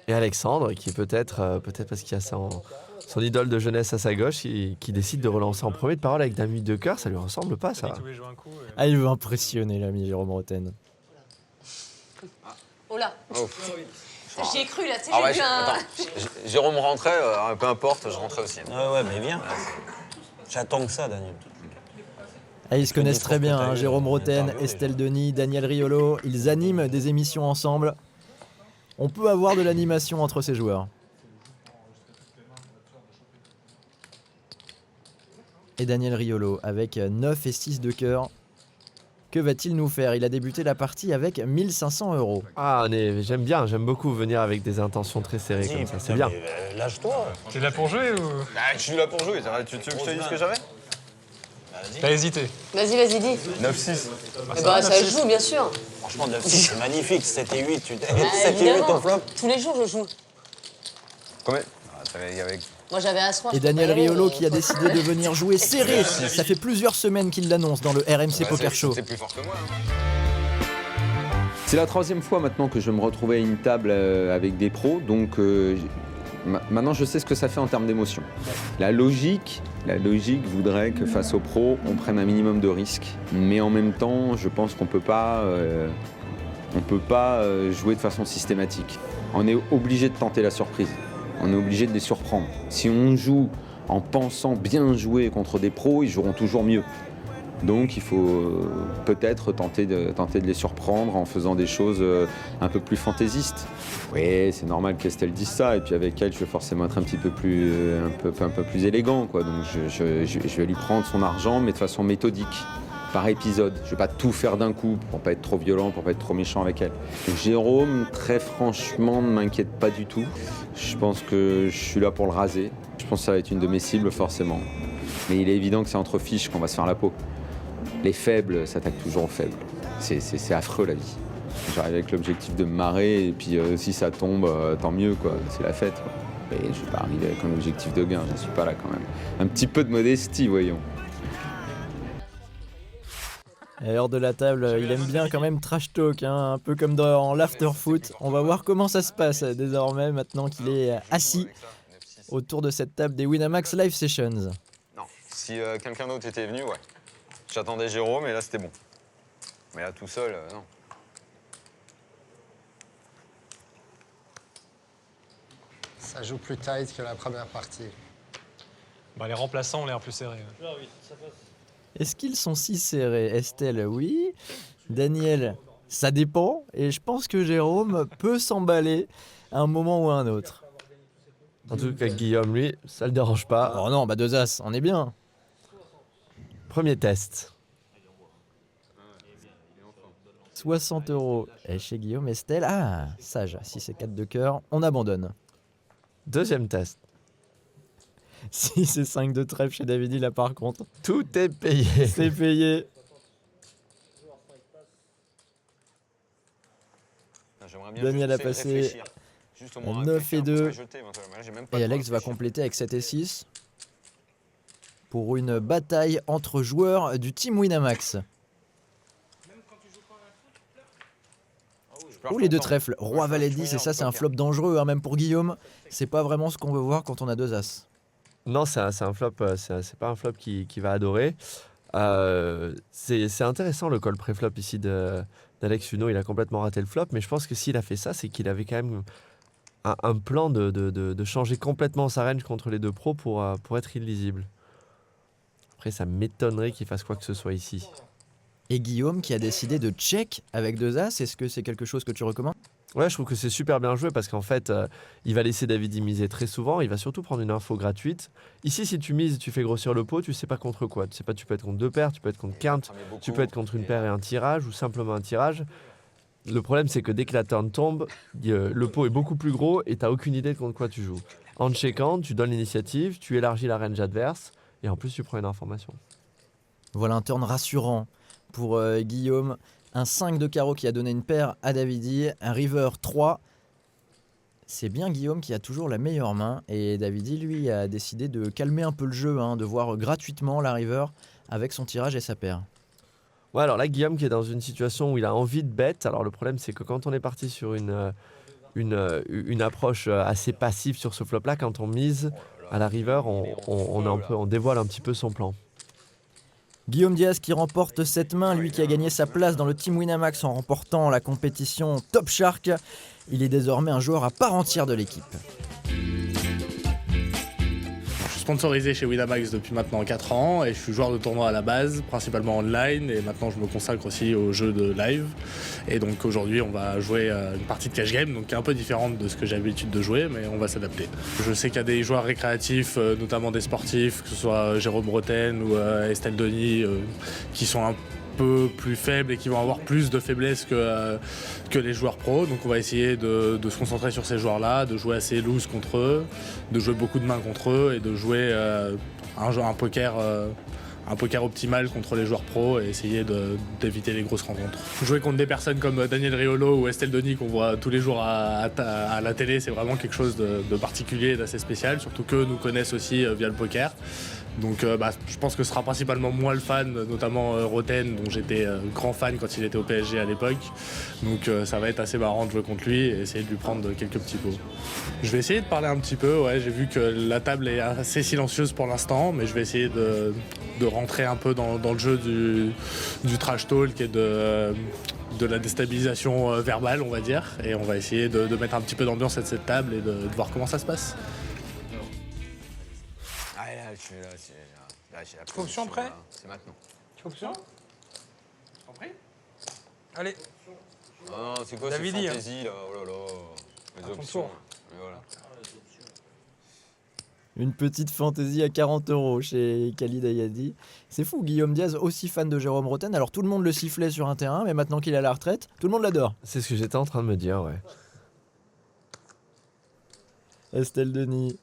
Et Alexandre, qui peut-être parce qu'il y a son idole de jeunesse à sa gauche, qui décide de relancer en premier de parole avec Dame 8 de cœur, ça lui ressemble pas ça. Ah, il veut impressionner l'ami Jérôme Roten. Oh là. J'y ai cru là, tu sais, Ah j'ai ouais, vu un... attends, Jérôme rentrait, peu importe, je rentrais aussi. Ouais, mais viens. J'attends que ça, Daniel. Ah, ils se connaissent très bien, hein, Jérôme Roten, Estelle Denis, Daniel Riolo, ils animent des émissions ensemble. On peut avoir de l'animation entre ces joueurs. Et Daniel Riolo avec 9 et 6 de cœur. Que va-t-il nous faire? Il a débuté la partie avec 1500 €. Ah, j'aime beaucoup venir avec des intentions très serrées comme ça, c'est bien. Lâche-toi. T'es là pour jouer ou... Bah, je suis là pour jouer, tu veux que je te dise ce que j'avais? T'as hésité. Vas-y, dis. 9-6. Eh ben, ça joue, bien sûr. Franchement, 9-6, c'est magnifique. 7 et 8, 7 et 8 Évidemment. au flop. Tous les jours, je joue. Combien? Il y avait... Moi, j'avais As-Roi. Et Daniel Riolo qui a décidé de venir jouer serré. Ça fait plusieurs semaines qu'il l'annonce dans le RMC Poker Show. C'est plus fort que moi. C'est la troisième fois maintenant que je me retrouvais à une table avec des pros, donc maintenant je sais ce que ça fait en termes d'émotion. La logique voudrait que face aux pros, on prenne un minimum de risques, mais en même temps, je pense qu'on peut pas jouer de façon systématique. On est obligé de tenter la surprise. On est obligé de les surprendre. Si on joue en pensant bien jouer contre des pros, ils joueront toujours mieux. Donc il faut peut-être tenter de les surprendre en faisant des choses un peu plus fantaisistes. Oui, c'est normal qu'Estelle dise ça, et puis avec elle, je vais forcément être un peu plus élégant, quoi. Donc je vais lui prendre son argent, mais de façon méthodique, par épisode. Je vais pas tout faire d'un coup, pour pas être trop violent, pour pas être trop méchant avec elle. Jérôme, très franchement, ne m'inquiète pas du tout. Je pense que je suis là pour le raser. Je pense que ça va être une de mes cibles, forcément. Mais il est évident que c'est entre fiches qu'on va se faire la peau. Les faibles s'attaquent toujours aux faibles. C'est affreux, la vie. J'arrive avec l'objectif de me marrer, et puis si ça tombe, tant mieux, quoi. C'est la fête, quoi. Mais je vais pas arriver avec un objectif de gain, j'en suis pas là quand même. Un petit peu de modestie, voyons. Et hors de la table, il aime bien quand même trash talk, hein, un peu comme dans l'after-foot. On va voir comment ça se passe désormais, maintenant qu'il est assis autour de cette table des Winamax Live Sessions. Non, si quelqu'un d'autre était venu, ouais. J'attendais Jérôme et là c'était bon. Mais là tout seul, non. Ça joue plus tight que la première partie. Bah, les remplaçants ont l'air plus serrés. Ouais. Est-ce qu'ils sont si serrés? Estelle, oui. Daniel, ça dépend. Et je pense que Jérôme peut s'emballer à un moment ou à un autre. En tout cas, Guillaume, lui, ça le dérange pas. Oh non, bah 2 as, on est bien. Premier test. 60 € et chez Guillaume. Estelle, ah, sage. Si c'est 4 de cœur, on abandonne. Deuxième test. Si c'est 5 de trèfle chez Davidi, là par contre. Tout est payé. C'est payé. Daniel a passé 9 et 2. Et Alex va compléter avec 7 et 6. Pour une bataille entre joueurs du team Winamax. Oh, les 2 trèfles. Roi, valet 10, et ça c'est un flop dangereux, hein, même pour Guillaume. C'est pas vraiment ce qu'on veut voir quand on a 2 as. Non, c'est un flop, c'est pas un flop qui va adorer. C'est intéressant le call pré-flop ici d'Alex Huneau. Il a complètement raté le flop, mais je pense que s'il a fait ça, c'est qu'il avait quand même un plan de changer complètement sa range contre les 2 pros pour être illisible. Après, ça m'étonnerait qu'il fasse quoi que ce soit ici. Et Guillaume qui a décidé de check avec 2 as, est-ce que c'est quelque chose que tu recommandes? Ouais, je trouve que c'est super bien joué parce qu'en fait, il va laisser Davidi miser très souvent. Il va surtout prendre une info gratuite. Ici, si tu mises, tu fais grossir le pot, tu sais pas contre quoi. Tu sais pas, tu peux être contre 2 paires, tu peux être contre quinte, tu peux être contre une paire et un tirage ou simplement un tirage. Le problème, c'est que dès que la turn tombe, le pot est beaucoup plus gros et t'as aucune idée de contre quoi tu joues. En checkant, tu donnes l'initiative, tu élargis la range adverse et en plus, tu prends une information. Voilà un turn rassurant pour Guillaume. Un 5 de carreau qui a donné une paire à Davidi, un river 3. C'est bien Guillaume qui a toujours la meilleure main et Davidi lui a décidé de calmer un peu le jeu, hein, de voir gratuitement la river avec son tirage et sa paire. Ouais, alors là Guillaume qui est dans une situation où il a envie de bet. Alors le problème c'est que quand on est parti sur une approche assez passive sur ce flop là, quand on mise à la river, on dévoile un petit peu son plan. Guillaume Diaz qui remporte cette main, lui qui a gagné sa place dans le team Winamax en remportant la compétition Top Shark. Il est désormais un joueur à part entière de l'équipe. Je suis sponsorisé chez Winamax depuis maintenant 4 ans et je suis joueur de tournoi à la base, principalement online, et maintenant je me consacre aussi aux jeux de live. Et donc aujourd'hui on va jouer une partie de cash game, donc qui est un peu différente de ce que j'ai l'habitude de jouer, mais on va s'adapter. Je sais qu'il y a des joueurs récréatifs, notamment des sportifs, que ce soit Jérôme Roten ou Estelle Denis, qui sont un peu plus faibles et qui vont avoir plus de faiblesse que les joueurs pros. Donc on va essayer de se concentrer sur ces joueurs-là, de jouer assez loose contre eux, de jouer beaucoup de mains contre eux et de jouer un poker optimal contre les joueurs pros et essayer d'éviter les grosses rencontres. Jouer contre des personnes comme Daniel Riolo ou Estelle Denis qu'on voit tous les jours à la télé, c'est vraiment quelque chose de particulier et d'assez spécial, surtout qu'eux nous connaissent aussi via le poker. Donc je pense que ce sera principalement moi le fan, notamment Roten, dont j'étais grand fan quand il était au PSG à l'époque. Donc ça va être assez marrant de jouer contre lui et essayer de lui prendre quelques petits pots. Je vais essayer de parler un petit peu, ouais, j'ai vu que la table est assez silencieuse pour l'instant, mais je vais essayer de rentrer un peu dans le jeu du trash talk et de la déstabilisation verbale, on va dire. Et on va essayer de mettre un petit peu d'ambiance à cette table et de voir comment ça se passe. Là, j'ai la Fonction prêt ? C'est maintenant. Tu veux option? T'en prie. Allez. Ah, c'est quoi David, ces fantaisies là? Oh là là. Les À ton options. tour. Et voilà. Une petite fantaisie à 40 € chez Khalid Ayadi. C'est fou, Guillaume Diaz, aussi fan de Jérôme Rotten. Alors tout le monde le sifflait sur un terrain, mais maintenant qu'il est à la retraite, tout le monde l'adore. C'est ce que j'étais en train de me dire, ouais. Estelle Denis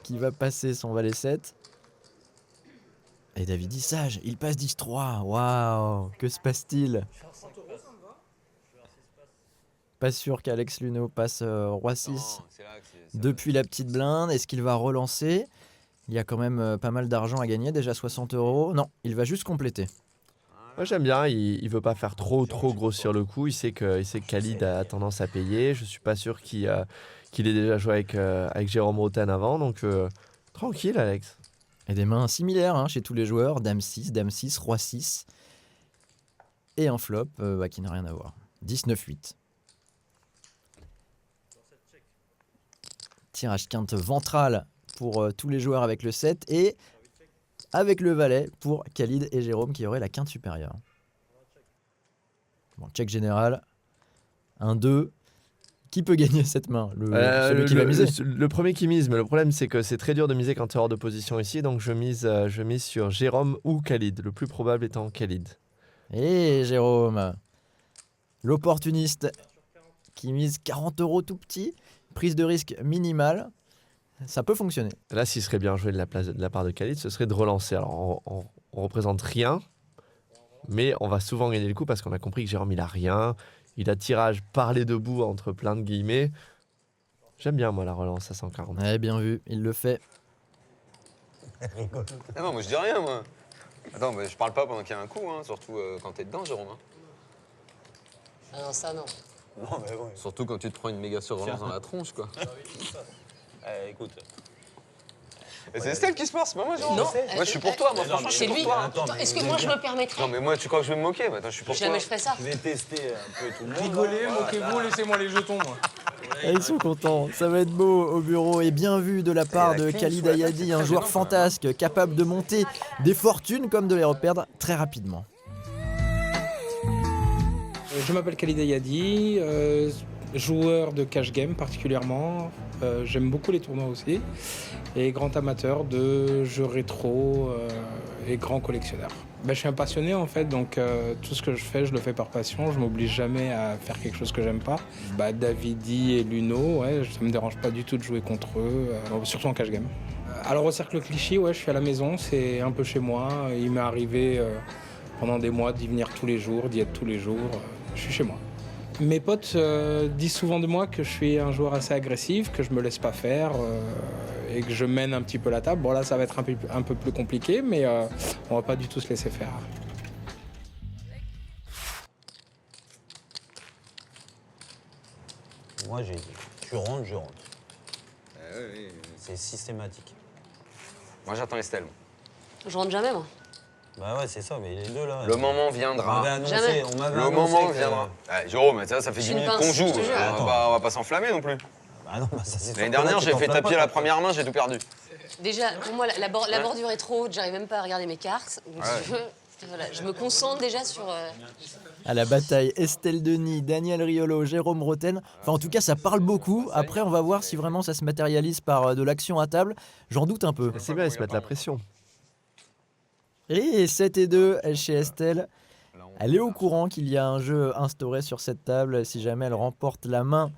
qui va passer son valet 7. Et David dit sage, il passe 10-3. Waouh, que se passe-t-il? Pas sûr qu'Alex Luneau passe roi 6 depuis la petite blinde. Est-ce qu'il va relancer? Il y a quand même pas mal d'argent à gagner, déjà 60 €. Non, il va juste compléter. Moi j'aime bien, il veut pas faire trop grossir le coup. Il sait que Khalid a tendance à payer. Je suis pas sûr qu'il ait déjà joué avec Jérôme Rotten avant. Donc tranquille, Alex. Et des mains similaires hein, chez tous les joueurs. Dame 6, roi 6. Et un flop qui n'a rien à voir. 19-8. Tirage quinte ventral pour tous les joueurs avec le 7 et avec le valet pour Khalid et Jérôme qui auraient la quinte supérieure. Bon, check général. 1-2. Qui peut gagner cette main? Celui qui va miser. Le premier qui mise, mais le problème c'est que c'est très dur de miser quand tu es hors de position ici. Donc je mise sur Jérôme ou Khalid, le plus probable étant Khalid. Et Jérôme, l'opportuniste qui mise 40 € tout petit. Prise de risque minimale, ça peut fonctionner. Là, s'il serait bien joué de la part de Khalid, ce serait de relancer. Alors, on représente rien, mais on va souvent gagner le coup parce qu'on a compris que Jérôme, il a rien. Il a tirage par les deux bouts entre plein de guillemets. J'aime bien, moi, la relance à 140. Ouais, bien vu, il le fait. Ah non, moi je dis rien, moi. Attends, mais je parle pas pendant qu'il y a un coup, hein, surtout quand t'es dedans, Jérôme. Hein. Ah non, ça non. Non, mais bon. Surtout quand tu te prends une méga surrelance dans la tronche, quoi. Écoute. Et c'est Estelle qui se passe, c'est pas moi, Jérôme. Non. Moi, je suis pour toi, moi, franchement, je suis C'est pour lui. toi. Attends, est-ce que moi je me permettrais? Non, mais moi, tu crois que je vais me moquer? Attends, je suis pour toi. Jamais je ferais ça. Je vais tester un peu tout le monde. Rigolez, moquez-vous, laissez-moi les jetons, moi. Et ils sont contents, ça va être beau au bureau et bien vu de la part de Khalid Ayadi, un joueur fantasque capable de monter des fortunes comme de les reperdre très rapidement. Je m'appelle Khalid Ayadi, joueur de cash game particulièrement. J'aime beaucoup les tournois aussi. Et grand amateur de jeux rétro et grand collectionneur. Je suis un passionné en fait, donc tout ce que je fais, je le fais par passion. Je m'oblige jamais à faire quelque chose que j'aime pas. Davidi et Luno, ouais, ça me dérange pas du tout de jouer contre eux, surtout en cash game. Alors au Cercle Clichy, ouais, je suis à la maison, c'est un peu chez moi. Il m'est arrivé pendant des mois d'y venir tous les jours, d'y être tous les jours. Je suis chez moi. Mes potes disent souvent de moi que je suis un joueur assez agressif, que je me laisse pas faire et que je mène un petit peu la table. Bon là ça va être un peu plus compliqué, mais on va pas du tout se laisser faire. Moi j'ai dit, tu rentres, je rentre. C'est systématique. Moi, j'attends Estelle. Je rentre jamais moi. Bah ouais, c'est ça, mais les deux là. Le moment viendra. On m'avait annoncé, Jamais. on m'avait Le annoncé moment que- viendra. Jérôme, ça fait 10 Je minutes pense, qu'on joue. je te jure. On va pas s'enflammer non plus. Bah non, bah ça c'est sûr L'année que là, dernière, tu j'ai fait t'enflammes tapis à pas, la quoi. première main, j'ai tout perdu. Déjà, pour moi, la bordure est trop haute, j'arrive même pas à regarder mes cartes. Donc je me concentre déjà sur. À la bataille, Estelle Denis, Daniel Riolo, Jérôme Rotten. Enfin, en tout cas, ça parle beaucoup. Après, on va voir si vraiment ça se matérialise par de l'action à table. J'en doute un peu. C'est bien, ils se mettent la pression. Et 7 et 2 chez Estelle. Elle est au courant qu'il y a un jeu instauré sur cette table. Si jamais elle remporte la main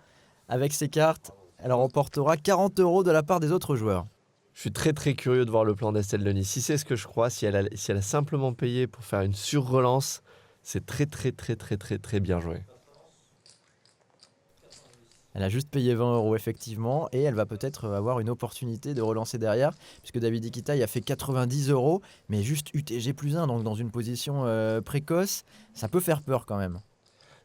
avec ses cartes, elle remportera 40 € de la part des autres joueurs. Je suis très curieux de voir le plan d'Estelle Denis. Si c'est ce que je crois, si elle a simplement payé pour faire une sur-relance, c'est très bien joué. Elle a juste payé 20 € effectivement et elle va peut-être avoir une opportunité de relancer derrière puisque David Iquitaille a fait 90 € mais juste UTG plus 1 donc dans une position précoce, ça peut faire peur quand même.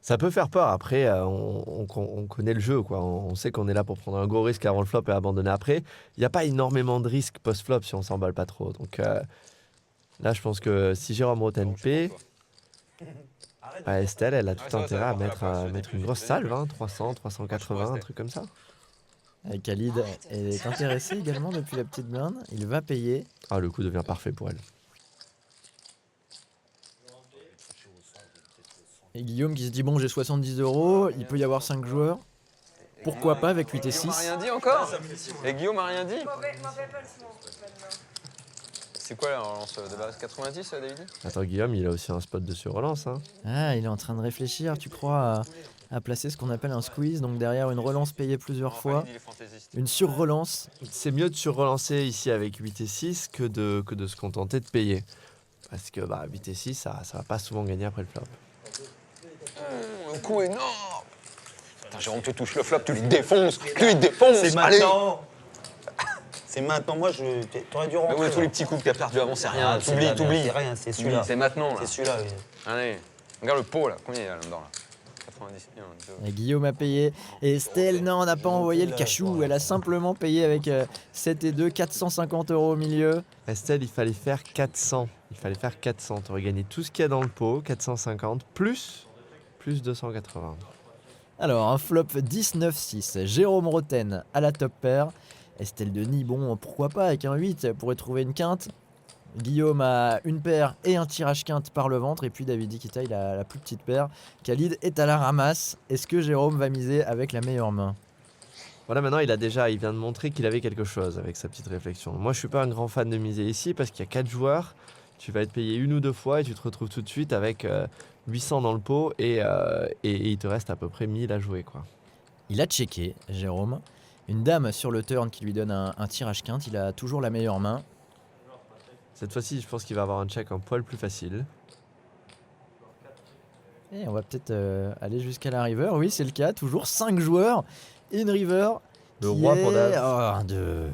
Ça peut faire peur. Après, on connaît le jeu, quoi. On sait qu'on est là pour prendre un gros risque avant le flop et abandonner après. Il n'y a pas énormément de risques post-flop si on s'emballe pas trop. Donc là, je pense que si Jérôme Rotten paie, Estelle, elle a tout intérêt à mettre une grosse salve, hein, 300, 380, un truc comme ça. Et Khalid est intéressé également depuis la petite blinde. Il va payer. Ah, le coup devient parfait pour elle. Et Guillaume qui se dit bon j'ai 70 €, il peut y avoir 5 joueurs. Pourquoi pas avec 8 et Guillaume 6? a rien dit encore? Et Guillaume a rien dit? C'est quoi la relance de base? 90, David? Attends, Guillaume, il a aussi un spot de surrelance. Hein. Ah, il est en train de réfléchir, tu crois, à placer ce qu'on appelle un squeeze, donc derrière une relance payée plusieurs fois, une sur-relance. C'est mieux de surrelancer ici avec 8 et 6 que de se contenter de payer. Parce que 8 et 6, ça va pas souvent gagner après le flop. Un coup énorme! Putain, Jérôme, tu touches le flop, tu lui défonces! Tu lui défonces! C'est maintenant! C'est maintenant, moi, t'aurais dû rentrer. Mais ouais, tous les petits coups que t'as perdus avant, c'est rien. Ah, T'oublies. C'est rien, c'est celui-là. C'est maintenant, là. C'est celui-là, oui. Allez, regarde le pot, là. Combien il y a là-dedans, là? 90, 1, 2... Et Guillaume a payé. Et Estelle, non, n'a pas envoyé le cachou. Elle a simplement payé avec 7 et 2, 450 € au milieu. Estelle, il fallait faire 400. Il fallait faire 400. Tu aurais gagné tout ce qu'il y a dans le pot, 450, plus 280. Alors, un flop 19-6. Jérôme Roten à la top pair. Estelle Denis, bon, pourquoi pas, avec un 8, elle pourrait trouver une quinte. Guillaume a une paire et un tirage quinte par le ventre. Et puis David Ikita, il a la plus petite paire. Khalid est à la ramasse. Est-ce que Jérôme va miser avec la meilleure main? Voilà, maintenant, il vient de montrer qu'il avait quelque chose avec sa petite réflexion. Moi, je suis pas un grand fan de miser ici parce qu'il y a 4 joueurs. Tu vas être payé une ou deux fois et tu te retrouves tout de suite avec 800 dans le pot et il te reste à peu près 1000 à jouer, quoi. Il a checké, Jérôme. Une dame sur le turn qui lui donne un tirage quinte. Il a toujours la meilleure main. Cette fois-ci, je pense qu'il va avoir un check un poil plus facile. Et on va peut-être aller jusqu'à la river. Oui, c'est le cas. Toujours 5 joueurs. Une river. Le roi pour dame. Ça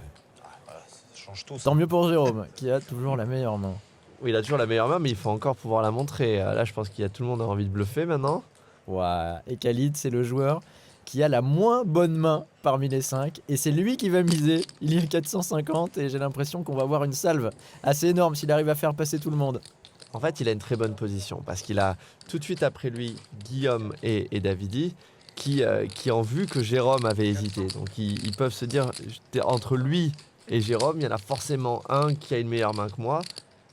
change tout. Tant mieux pour Jérôme, qui a toujours la meilleure main. Oui, il a toujours la meilleure main, mais il faut encore pouvoir la montrer. Là, je pense qu'il y a tout le monde a envie de bluffer maintenant. Ouais. Et Khalid, c'est le joueur qui a la moins bonne main parmi les 5. Et c'est lui qui va miser. Il y a 450 et j'ai l'impression qu'on va avoir une salve assez énorme s'il arrive à faire passer tout le monde. En fait, il a une très bonne position parce qu'il a tout de suite après lui Guillaume et Davidi qui ont vu que Jérôme avait hésité. Donc ils peuvent se dire, entre lui et Jérôme, il y en a forcément un qui a une meilleure main que moi.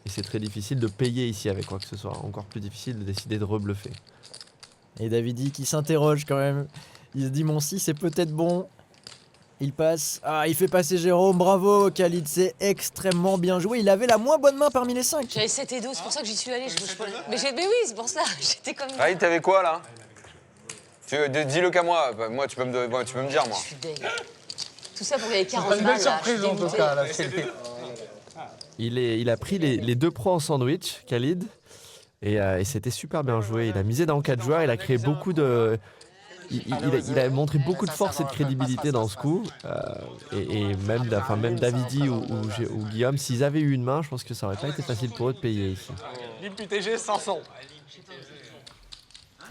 Et c'est très difficile de payer ici avec quoi que ce soit. Encore plus difficile de décider de rebluffer. Et Davidi qui s'interroge quand même. Il se dit mon 6 est peut-être bon. Il passe. Ah, il fait passer Jérôme. Bravo Khalid, c'est extrêmement bien joué. Il avait la moins bonne main parmi les 5. J'avais 7 et 2, c'est pour ça que j'y suis allée. Mais oui, c'est pour ça. J'étais comme... Ah, t'avais quoi, là? Dis-le qu'à moi. Moi, tu peux me dire, moi. Je suis dingue. Tout ça pour gagner 40 C'est une balles. belle surprise, en tout cas. Là. Il a pris les 2 pros en sandwich, Khalid. Et c'était super bien joué. Il a misé dans 4 joueurs. Il a créé beaucoup de... Il a montré beaucoup de force et de crédibilité dans ce coup. Et même Davidi ou Guillaume, s'ils avaient eu une main, je pense que ça aurait pas été facile pour eux de payer ici. L'IPTG 500.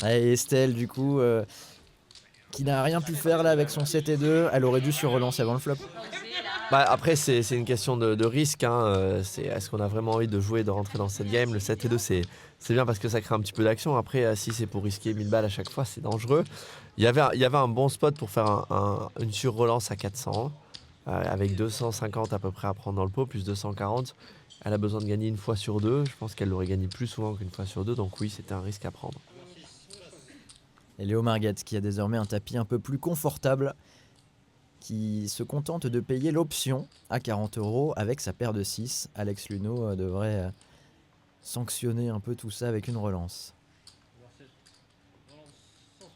Et Estelle, du coup, qui n'a rien pu faire là avec son 7 et 2, elle aurait dû se relancer avant le flop. Après, c'est une question de risque. Hein. Est-ce qu'on a vraiment envie de jouer, de rentrer dans cette game? Le 7 et 2, c'est bien parce que ça crée un petit peu d'action. Après, si c'est pour risquer 1000 balles à chaque fois, c'est dangereux. Il y avait un bon spot pour faire une sur-relance à 400, avec 250 à peu près à prendre dans le pot, plus 240. Elle a besoin de gagner une fois sur 2. Je pense qu'elle l'aurait gagné plus souvent qu'une fois sur 2. Donc oui, c'était un risque à prendre. Et Léo Marguette qui a désormais un tapis un peu plus confortable, qui se contente de payer l'option à 40 € avec sa paire de 6. Alex Luneau devrait sanctionner un peu tout ça avec une relance.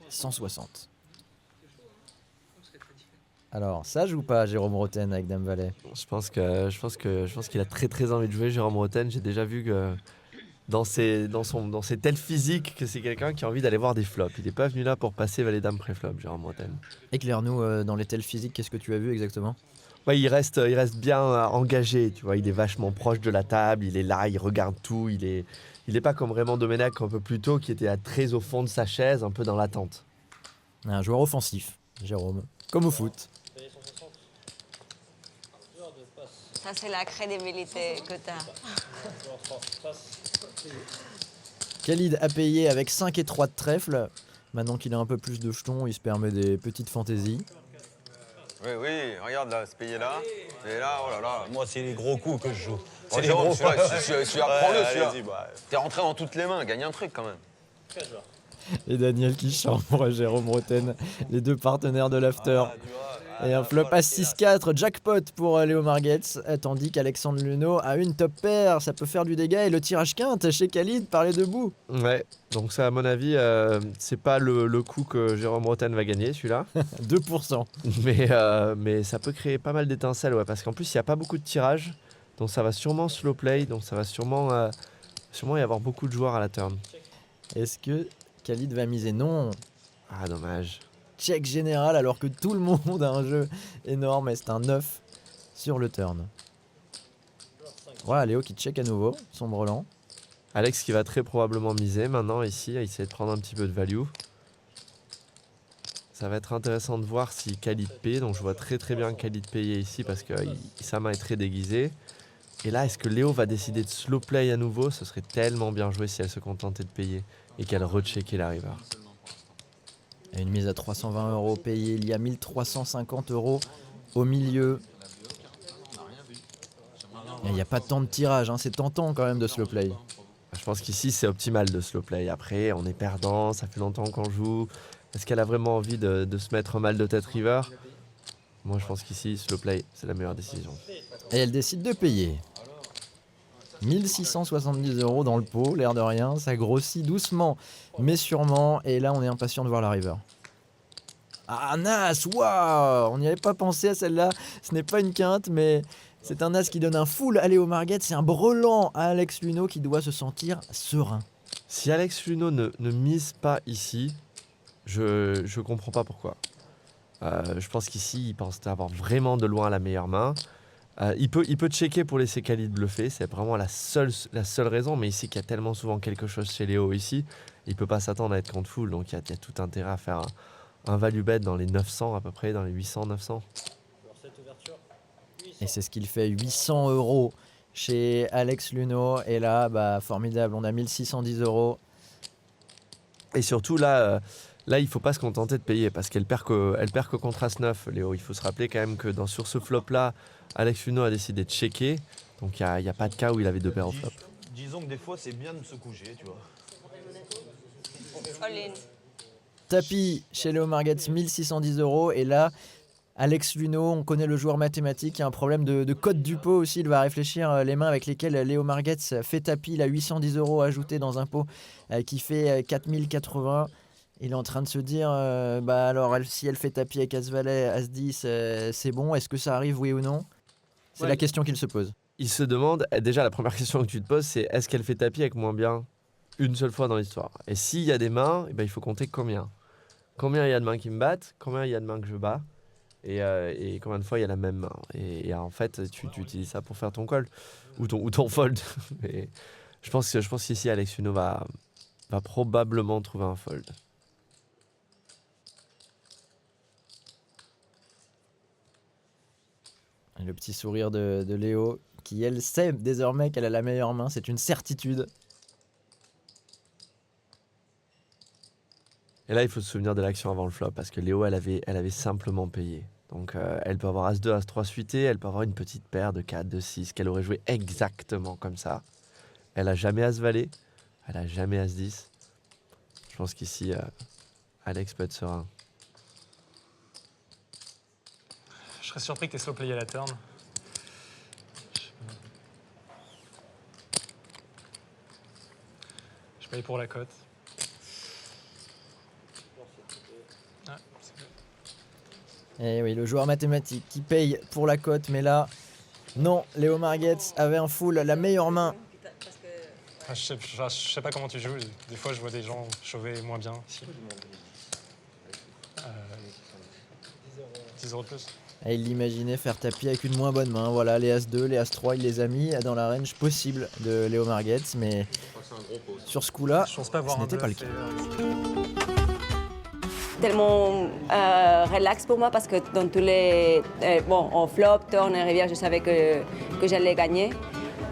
160. Alors, ça joue pas Jérôme Roten avec Dame Valet? Je pense qu'il a très très envie de jouer, Jérôme Roten. J'ai déjà vu que dans ses tels physiques que c'est quelqu'un qui a envie d'aller voir des flops. Il n'est pas venu là pour passer Valet Dame pré-flop, Jérôme Roten. Éclaire-nous dans les tels physiques, qu'est-ce que tu as vu exactement? Ouais, il reste bien engagé, tu vois, il est vachement proche de la table, il est là, il regarde tout, il est pas comme Raymond Domenech un peu plus tôt qui était très au fond de sa chaise, un peu dans l'attente. Un joueur offensif, Jérôme, comme au foot. Ça, c'est la crédibilité que t'as. Khalid a payé avec 5 et 3 de trèfle. Maintenant qu'il a un peu plus de jetons, il se permet des petites fantaisies. Oui, regarde là, ce payé-là. Et là, oh là là. Moi, c'est les gros coups que je joue. C'est les gros coups. Celui-là, prends-le, celui-là. T'es rentré dans toutes les mains, gagne un truc quand même. Et Daniel qui chambre Jérôme Roten, les deux partenaires de l'after. Et un flop à 6-4, jackpot pour Léo Margetts, tandis qu'Alexandre Luneau a une top paire, ça peut faire du dégât. Et le tirage quinte chez Khalid par les deux bouts. Ouais, donc ça à mon avis, c'est pas le coup que Jérôme Roten va gagner celui-là. 2%. Mais ça peut créer pas mal d'étincelles, ouais, parce qu'en plus il n'y a pas beaucoup de tirages, donc ça va sûrement slow play, donc ça va sûrement y avoir beaucoup de joueurs à la turn. Est-ce que Khalid va miser? Non. Ah dommage. Check général alors que tout le monde a un jeu énorme et c'est un 9 sur le turn. Voilà, Léo qui check à nouveau, son brelan. Alex qui va très probablement miser maintenant ici, à essayer de prendre un petit peu de value. Ça va être intéressant de voir si Khalid paye, donc je vois très bien Khalid payer ici parce que sa main est très déguisée. Et là, est-ce que Léo va décider de slow play à nouveau? Ce serait tellement bien joué si elle se contentait de payer et qu'elle recheckait la river. Et une mise à 320 € payée, il y a 1350 € au milieu. Il n'y a pas tant de tirage, hein. C'est tentant quand même de slow play. Je pense qu'ici c'est optimal de slow play. Après, on est perdant, ça fait longtemps qu'on joue. Est-ce qu'elle a vraiment envie de se mettre mal de tête river? Moi je pense qu'ici, slow play, c'est la meilleure décision. Et elle décide de payer. 1670 € dans le pot, l'air de rien, ça grossit doucement mais sûrement, et là on est impatient de voir la river. Ah, un as, waouh, on n'y avait pas pensé à celle-là, ce n'est pas une quinte mais c'est un as qui donne un full à Léo Margetts, c'est un brelan à Alex Luneau qui doit se sentir serein. Si Alex Luneau ne mise pas ici, je comprends pas pourquoi. Je pense qu'ici il pense avoir vraiment de loin la meilleure main. Il peut checker pour laisser Khalid bluffer, c'est vraiment la seule raison, mais ici qu'il y a tellement souvent quelque chose chez Léo ici, il peut pas s'attendre à être contre full, donc il y a tout intérêt à faire un value bet dans les 900 à peu près, dans les 800-900. Et c'est ce qu'il fait, 800 € chez Alex Luneau, et là, bah, formidable, on a 1610 €. Et surtout là, il faut pas se contenter de payer, parce qu'elle perd que contre As-9, Léo. Il faut se rappeler quand même que sur ce flop-là, Alex Luneau a décidé de checker, donc il n'y a pas de cas où il avait deux paires au flop. Disons que des fois, c'est bien de se coucher, tu vois. Tapis chez Léo Margetts, 1610 €, et là, Alex Luneau, on connaît le joueur mathématique, il y a un problème de code du pot aussi, il va réfléchir les mains avec lesquelles Léo Margetts fait tapis, il a 810 € ajoutés dans un pot qui fait 4080. Il est en train de se dire, bah alors si elle fait tapis avec As-Valet, As-10, c'est bon, est-ce que ça arrive, oui ou non? C'est la question qu'il se pose. Il se demande, déjà la première question que tu te poses, c'est est-ce qu'elle fait tapis avec moins bien une seule fois dans l'histoire? Et s'il y a des mains, eh ben, il faut compter combien. Combien il y a de mains qui me battent, combien il y a de mains que je bats, et combien de fois il y a la même main. Et en fait, tu utilises ça pour faire ton call, ou ton fold. Et je pense qu'ici, Alex Luneau va probablement trouver un fold. Et le petit sourire de Léo, qui elle sait désormais qu'elle a la meilleure main, c'est une certitude. Et là, il faut se souvenir de l'action avant le flop, parce que Léo, elle avait simplement payé. Donc, elle peut avoir As-2, As-3 suité, elle peut avoir une petite paire de 4, de 6, qu'elle aurait joué exactement comme ça. Elle a jamais As-Valet, elle a jamais As-10. Je pense qu'ici, Alex peut être serein. Je serais surpris que tu aies slow playé à la turn. Je paye pour la cote. Ah, Et oui, le joueur mathématique qui paye pour la cote, mais là, non, Léo Margetts avait un full, la meilleure main. Ah, je sais pas comment tu joues. Des fois, je vois des gens chauver moins bien ici. 10 € de plus. Et il l'imaginait faire tapis avec une moins bonne main. Voilà, les As-2, les As-3, il les a mis dans la range possible de Léo Margetts, mais sur ce coup-là, ce n'était pas le cas. Tellement relax pour moi parce que dans tous les... bon, en flop, turn et rivière, je savais que j'allais gagner.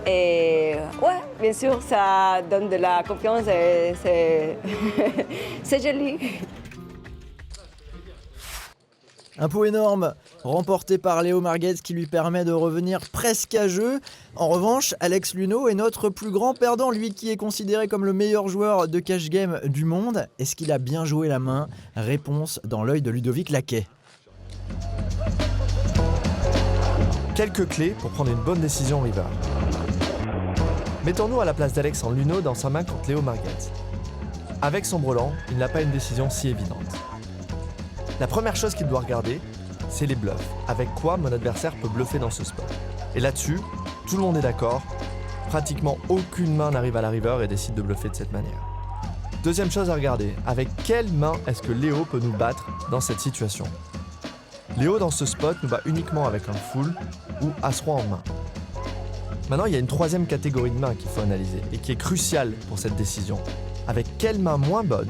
Et ouais, bien sûr, ça donne de la confiance et c'est joli. Un pot énorme, remporté par Léo Marguetz qui lui permet de revenir presque à jeu. En revanche, Alex Luneau est notre plus grand perdant, lui qui est considéré comme le meilleur joueur de cash game du monde. Est-ce qu'il a bien joué la main? Réponse dans l'œil de Ludovic Laquet. Quelques clés pour prendre une bonne décision river. Mettons-nous à la place d'Alexandre Luneau dans sa main contre Léo Marguetz. Avec son brelan, il n'a pas une décision si évidente. La première chose qu'il doit regarder, c'est les bluffs. Avec quoi mon adversaire peut bluffer dans ce spot. Et là-dessus, tout le monde est d'accord. Pratiquement aucune main n'arrive à la river et décide de bluffer de cette manière. Deuxième chose à regarder, avec quelle main est-ce que Léo peut nous battre dans cette situation? Léo, dans ce spot, nous bat uniquement avec un full ou as-roi en main. Maintenant, il y a une troisième catégorie de mains qu'il faut analyser et qui est cruciale pour cette décision. Avec quelle main moins bonne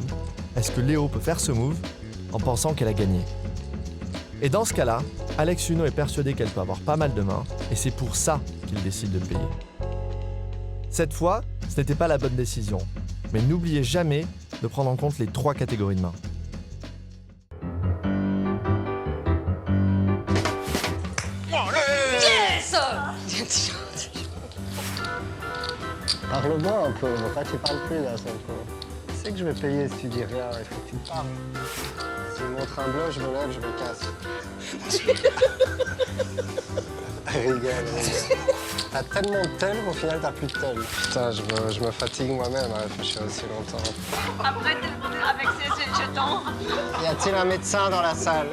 est-ce que Léo peut faire ce move en pensant qu'elle a gagné? Et dans ce cas-là, Alex Luneau est persuadé qu'elle peut avoir pas mal de mains et c'est pour ça qu'il décide de payer. Cette fois, ce n'était pas la bonne décision, mais n'oubliez jamais de prendre en compte les trois catégories de mains. Yes. Parle-moi un peu, pourquoi tu parles plus là, c'est un peu. Tu sais que je vais payer si tu dis rien, il faut que tu me parles. Si tu me montres un bluff, je me lève, je me casse. Rigole. T'as tellement de tel qu'au final t'as plus de tel. Putain, je me fatigue moi-même à réfléchir aussi longtemps. Après, t'es avec ces jetons. Y a-t-il un médecin dans la salle?